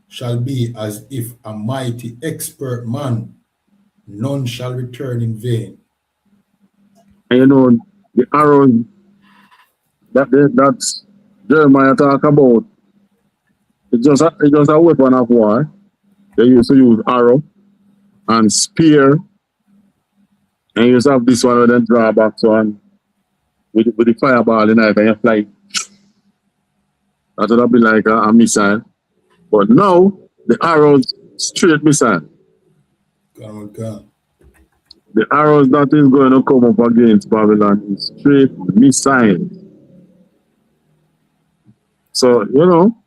shall be as if a mighty expert man. None shall return in vain. And you know, the arrows that's Jeremiah talk about, it's just a weapon of war. They used to use arrow and spear, and you just have this one with them drawbacks one with the fireball in it, and you fly. That would be like a missile. But now the arrows straight missile. The arrows that is going to come up against Babylon is straight missile. So, you know,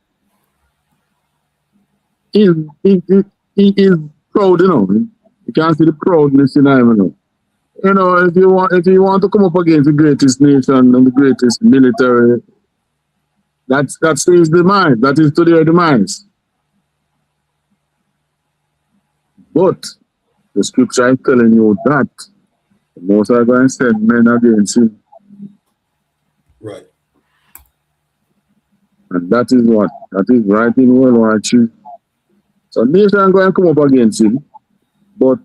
he is proud, you know. You can see the proudness in him, you know. You know, if you want to come up against the greatest nation and the greatest military, that's his demise. That is to their demise. But the scripture is telling you that the Most High going to send men against him. Right. And that is what? That is right in World War II. So nation are going to come up against him. But,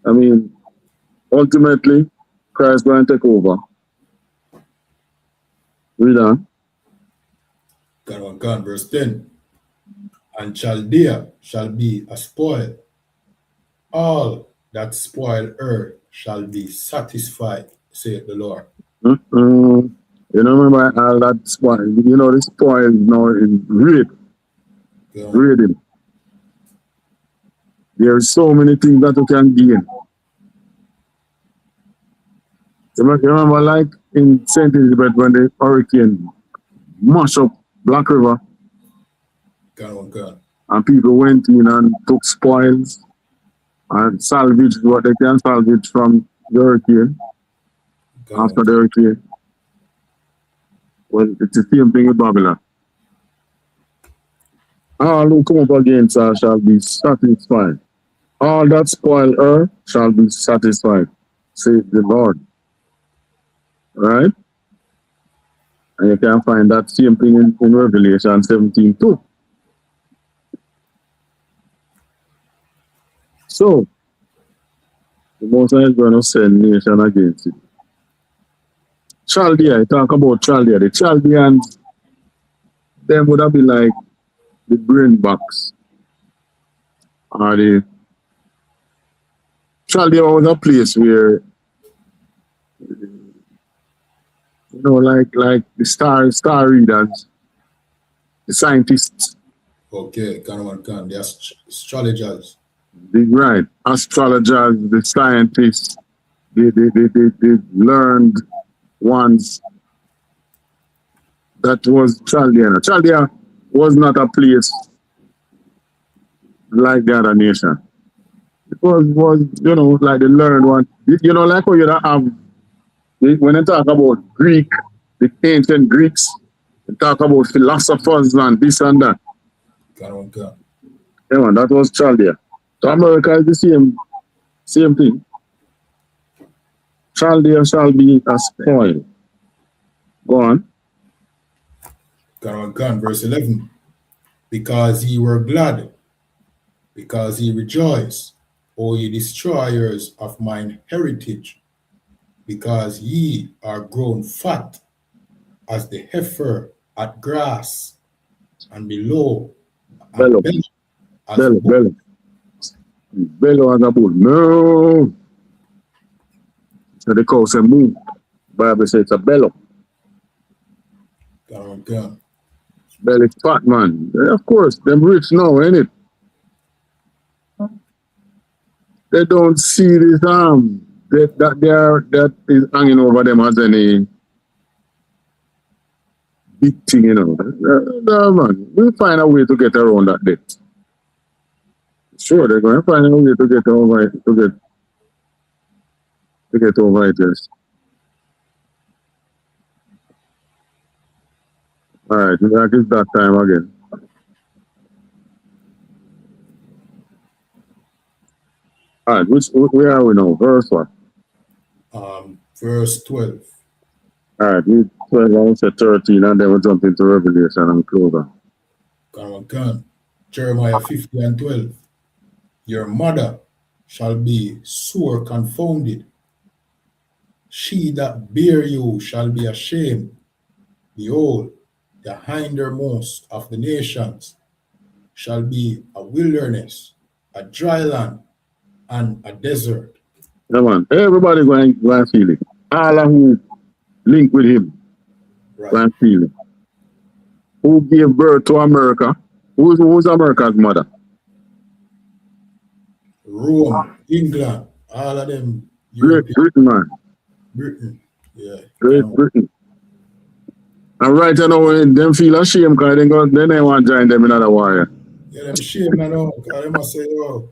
I mean, ultimately, Christ is going to take over. Read on. Verse 10. And Chaldea shall be a spoil. All that spoil her shall be satisfied, saith the Lord. You know, remember all that spoil. You know, the spoil now is rape. Yeah. Raiding. There are so many things that you can gain. You remember, like in St. Elizabeth, when the hurricane mashed up Black River, and people went in and took spoils and salvaged what they can salvage from the hurricane, after the hurricane. Well, it's the same thing with Babylon. All who come up against her shall be satisfied. All that spoil her shall be satisfied, saith the Lord. Right? And you can find that same thing in Revelation 17 too. So, the Most High is going to send nation against it. Chaldea, talk about Chaldea. The Chaldeans, them would have been like the brain box Chaldea was a place where, you know, like the star readers, the scientists, Okay, the astrologers. right, astrologers, the scientists, the learned ones. That was Chaldea. Chaldea was not a place like the other nation. It was you know, like the learned one. You know, like how you have, when you talk about Greek, the ancient Greeks, you talk about philosophers and this and that. Yeah, man, that was Chaldea. So America is the same thing. Chaldea shall be a spoil. Go on. Verse 11. Because ye were glad, because ye rejoice, O ye destroyers of mine heritage, because ye are grown fat as the heifer at grass, and below Bellow. Bellow as a bull. No. So the cow say move. Bible says it's a bellow. Belly fat, man. Of course, them rich now, ain't it? They don't see this that is hanging over them as any big thing, you know. No, man. We'll find a way to get around that debt. Sure, they're going to find a way to get over it, to get over it, yes. All right, like it's that time again. All right, where are we now? Verse what? Verse 12. All right, we 12, I would say 13, and then we'll jump into Revelation and close on. Jeremiah 50 and 12. Your mother shall be sore confounded. She that bare you shall be ashamed. Behold, the hindermost of the nations shall be a wilderness, a dry land, and a desert. Yeah, man. Everybody going to feel it. All of who link with him going to feel it. Who gave birth to America? Who's America's mother? Rome, England, all of them. Great Britain, man. Britain, yeah. Great Britain. And right now, them feel ashamed because they want to join them in another war. Yeah, them shame now, because they must say, oh.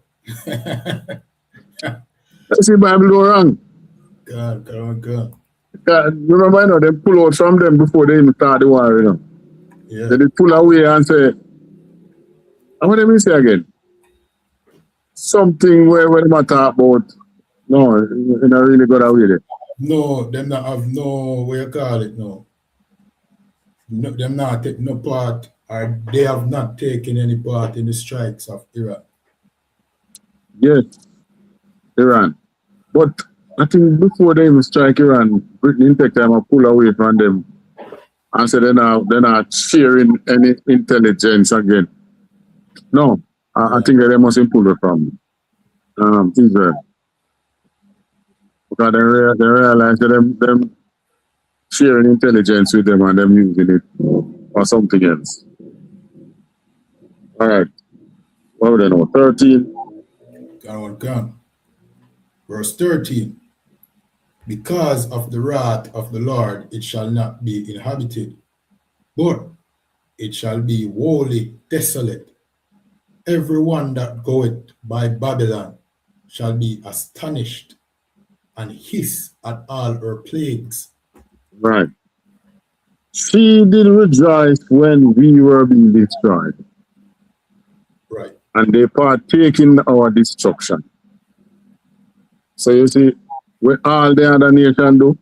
That's the Bible go wrong. God. Remember, you know, they pull out from them before they even start the war, you know. Yeah. They pull away and say, what do you say again? Something where they talk about, no, in a really good way there. No, them not have no, what you call it, no. Them not take no part, or they have not taken any part in the strikes of Iran. Yes, Iran. But I think before they even strike Iran, Britain take time and pull away from them and say they're not sharing any intelligence again. No, I think that they must pull it from Israel. Because they realize that them sharing intelligence with them and them using it for something else. All right. What would I know? 13. Gone. Verse 13. Because of the wrath of the Lord, it shall not be inhabited, but it shall be wholly desolate. Everyone that goeth by Babylon shall be astonished and hiss at all her plagues. Right. She did rejoice when we were being destroyed. Right. And they partake in our destruction. So you see, what all the other nations do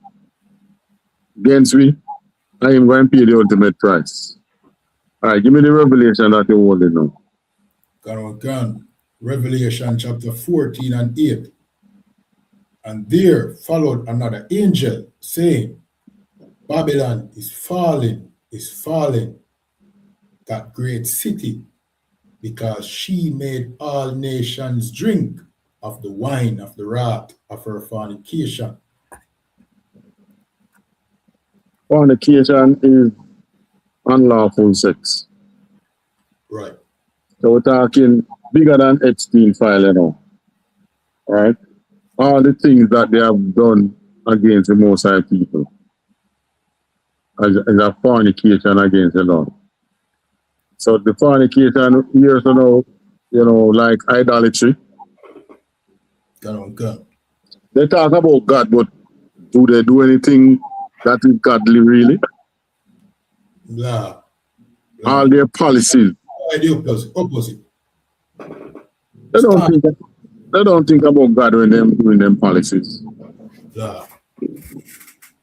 against we, I am going to pay the ultimate price. All right, give me the revelation that you want to know. Gone. Revelation chapter 14 and 8. And there followed another angel, saying, Babylon is falling, that great city, because she made all nations drink of the wine of the wrath of her fornication. Fornication is unlawful sex. Right. So we're talking bigger than Epstein file, you know. Right? All the things that they have done against the Most High people as a fornication against the Lord. So the fornication years ago, you know, like idolatry. They talk about God, but do they do anything that is godly really? Blah. All their policies. The opposite. They don't think about God when they're doing them policies. Blah.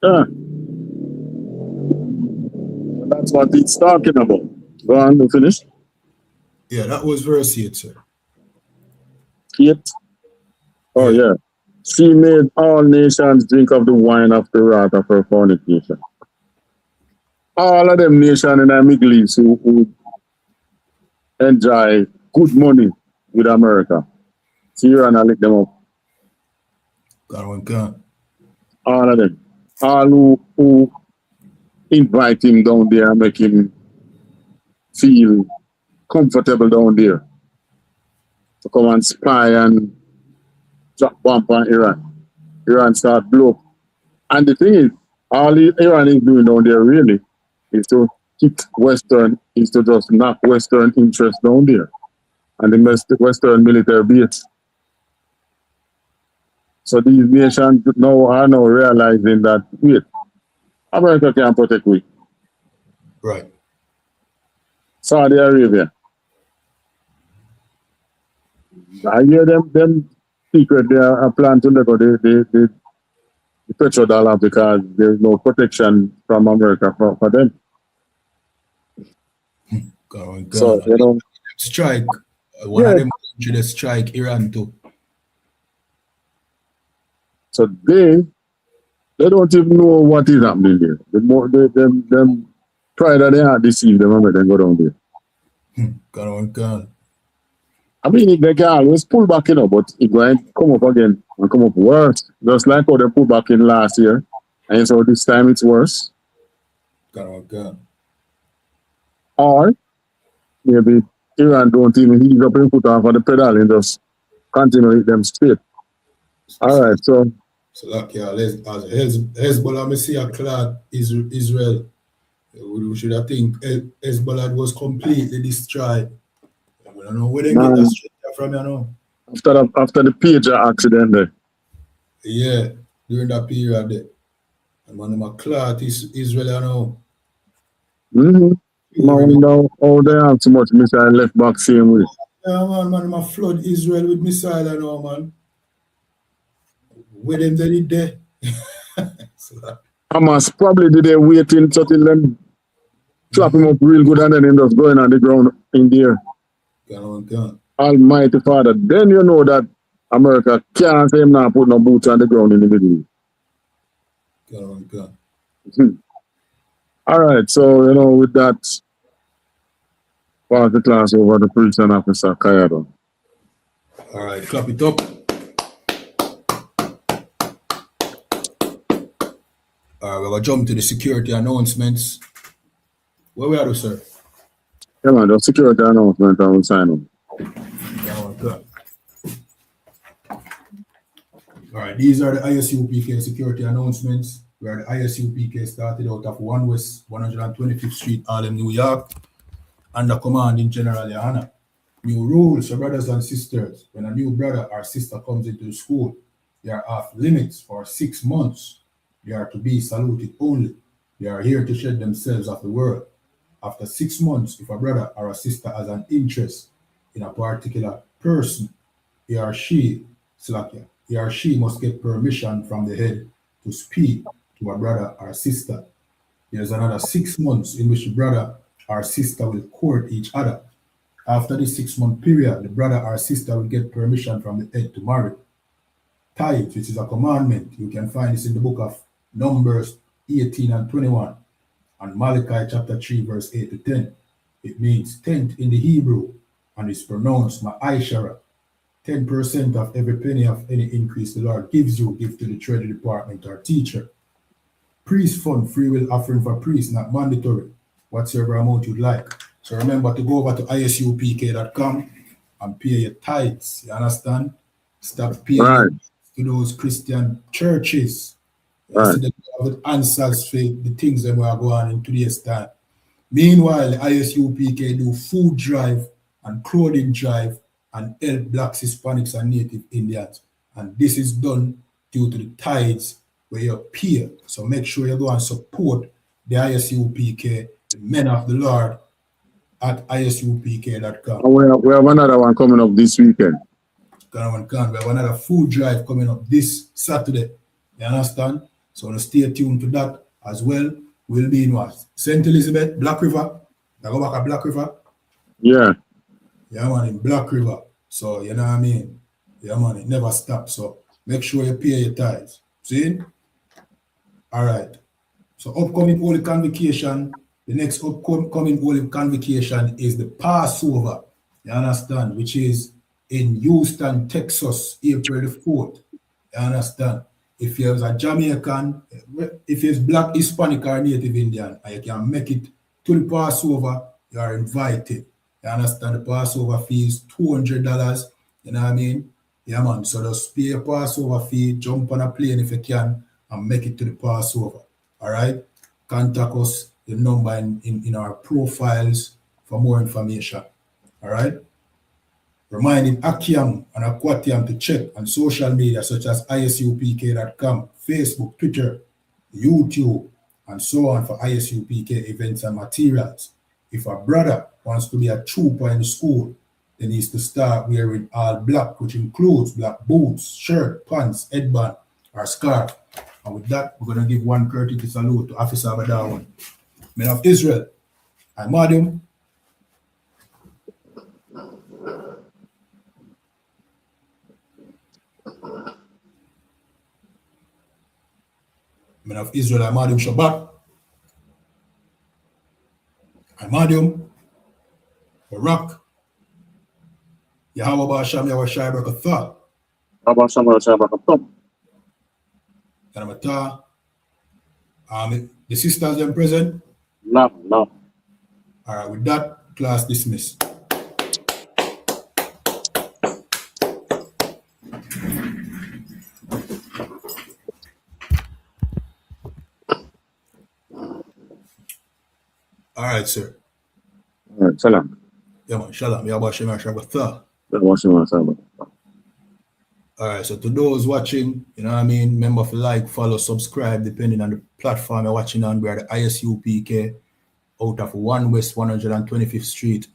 Yeah. That's what it's talking about. Go on, you finish? Yeah, that was verse 8, sir. 8? Oh, yeah. She made all nations drink of the wine of the wrath of her fornication. All of them nations in the Middle East who enjoy good money with America. See, you're gonna lick them up. All of them. All who invite him down there and make him feel comfortable down there to come and spy and drop bomb on Iran. Iran start blow. And the thing is, all Iran is doing down there really is to hit Western, is to just knock Western interest down there and the Western military base. So these nations now are now realizing that, wait, America can't protect we. Right. Saudi Arabia. I hear them secret, they are planning to let go the petrodollar because there's no protection from America for them. So, you know, strike. One of them countries that strike Iran too. So they don't even know what is happening there. The more them try that they are deceived them and make them go down there. I mean, they can always pull back, you know, but it's going to come up again and come up worse. Just like how they pulled back in last year. And so this time it's worse. Or maybe Iran don't even ease up and put off on the pedal and just continue with them straight. All right, so like, yeah, as Hezbollah, I see a clad Israel. We should have think Hezbollah was completely destroyed. I don't know where they get that straight from, you know. After the pager accident there. Yeah, during that period there. And one of my clad Israel, you know. Man, how they have so much missile left back same way. Yeah, man, I flood Israel with missile, you know, man. Where them they did there. Hamas probably did they waiting until them slap him up real good and then him just going on the ground in there. Almighty Father. Then you know that America can't say him now put no boots on the ground in the Middle East. All right, so you know with that, pass the class over to Prison Officer Kayado. All right, clap it up. All right, we're going to jump to the security announcements. Where we are, sir? Yeah, man, the security announcement, I will sign on. All right, these are the ISUPK security announcements. Where the ISUPK started out of 1 West 125th Street, Harlem, New York, under command in General YAHANNA. New rules for brothers and sisters. When a new brother or sister comes into the school, they are off limits for 6 months. They are to be saluted only. They are here to shed themselves of the world. After 6 months, if a brother or a sister has an interest in a particular person, he or she must get permission from the head to speak to a brother or sister. There's another 6 months in which the brother or sister will court each other. After this 6 month period, the brother or sister will get permission from the head to marry. Tithe, which is a commandment, you can find this in the book of Numbers 18 and 21 and Malachi chapter 3 verse 8 to 10. It means tenth in the Hebrew and it's pronounced Ma'aishara. 10% of every penny of any increase the Lord gives you, give to the Treasury Department or teacher. Priest fund, free will offering for priests, not mandatory. Whatsoever amount you'd like. So remember to go over to ISUPK.com and pay your tithes. You understand? Stop paying to those Christian churches. You see the answers for the things that we are going on in today's time. Meanwhile, the ISUPK do food drive and clothing drive and help blacks, Hispanics, and Native Indians. And this is done due to the tithes where you pay. So make sure you go and support the ISUPK, the men of the Lord, at ISUPK.com. We have another one coming up this weekend. We have another food drive coming up this Saturday. You understand? So stay tuned to that as well. We'll be in what? St. Elizabeth, Black River. I go back at Black River. Yeah. Yeah, man, in Black River. So, you know what I mean? Yeah, man, it never stops. So, make sure you pay your tithes. See? All right. So, upcoming Holy Convocation, the next upcoming Holy Convocation is the Passover. You understand? Which is in Houston, Texas, April the 4th. You understand? If you're a Jamaican, if you're Black, Hispanic, or Native Indian, and you can make it to the Passover, you are invited. You understand? The Passover fee is $200. You know what I mean? Yeah, man. So just pay a Passover fee, jump on a plane if you can, and make it to the Passover. All right? Contact us, the number in our profiles for more information. All right? Reminding Akiam and Aquatiam to check on social media such as ISUPK.com, Facebook, Twitter, YouTube, and so on for ISUPK events and materials. If a brother wants to be a trooper in the school, then he needs to start wearing all black, which includes black boots, shirt, pants, headband, or scarf. And with that, we're going to give one courtesy salute to Officer Badawan, men of Israel. And Madam, men of Israel, I'm Madam Shabbat. I'm Madam Barak. Yahweh Basham Yahweh Shai Barakatha. Kanamata. The sisters are present? No. All right, with that, class dismissed. All right, sir. All right, Shalom. Yeah, man, Shalom. Yahweh Shem Yahweh. All right, so to those watching, you know what I mean, remember to like, follow, subscribe, depending on the platform you're watching on. We are the ISUPK out of 1 West 125th Street,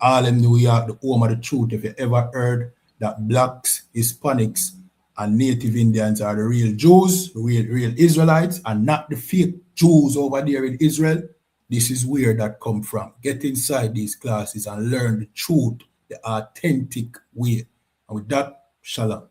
Harlem, New York, the home of the truth. If you ever heard that blacks, Hispanics, and Native Indians are the real Jews, real Israelites, and not the fake Jews over there in Israel, this is where that come from. Get inside these classes and learn the truth, the authentic way. And with that, Shalom.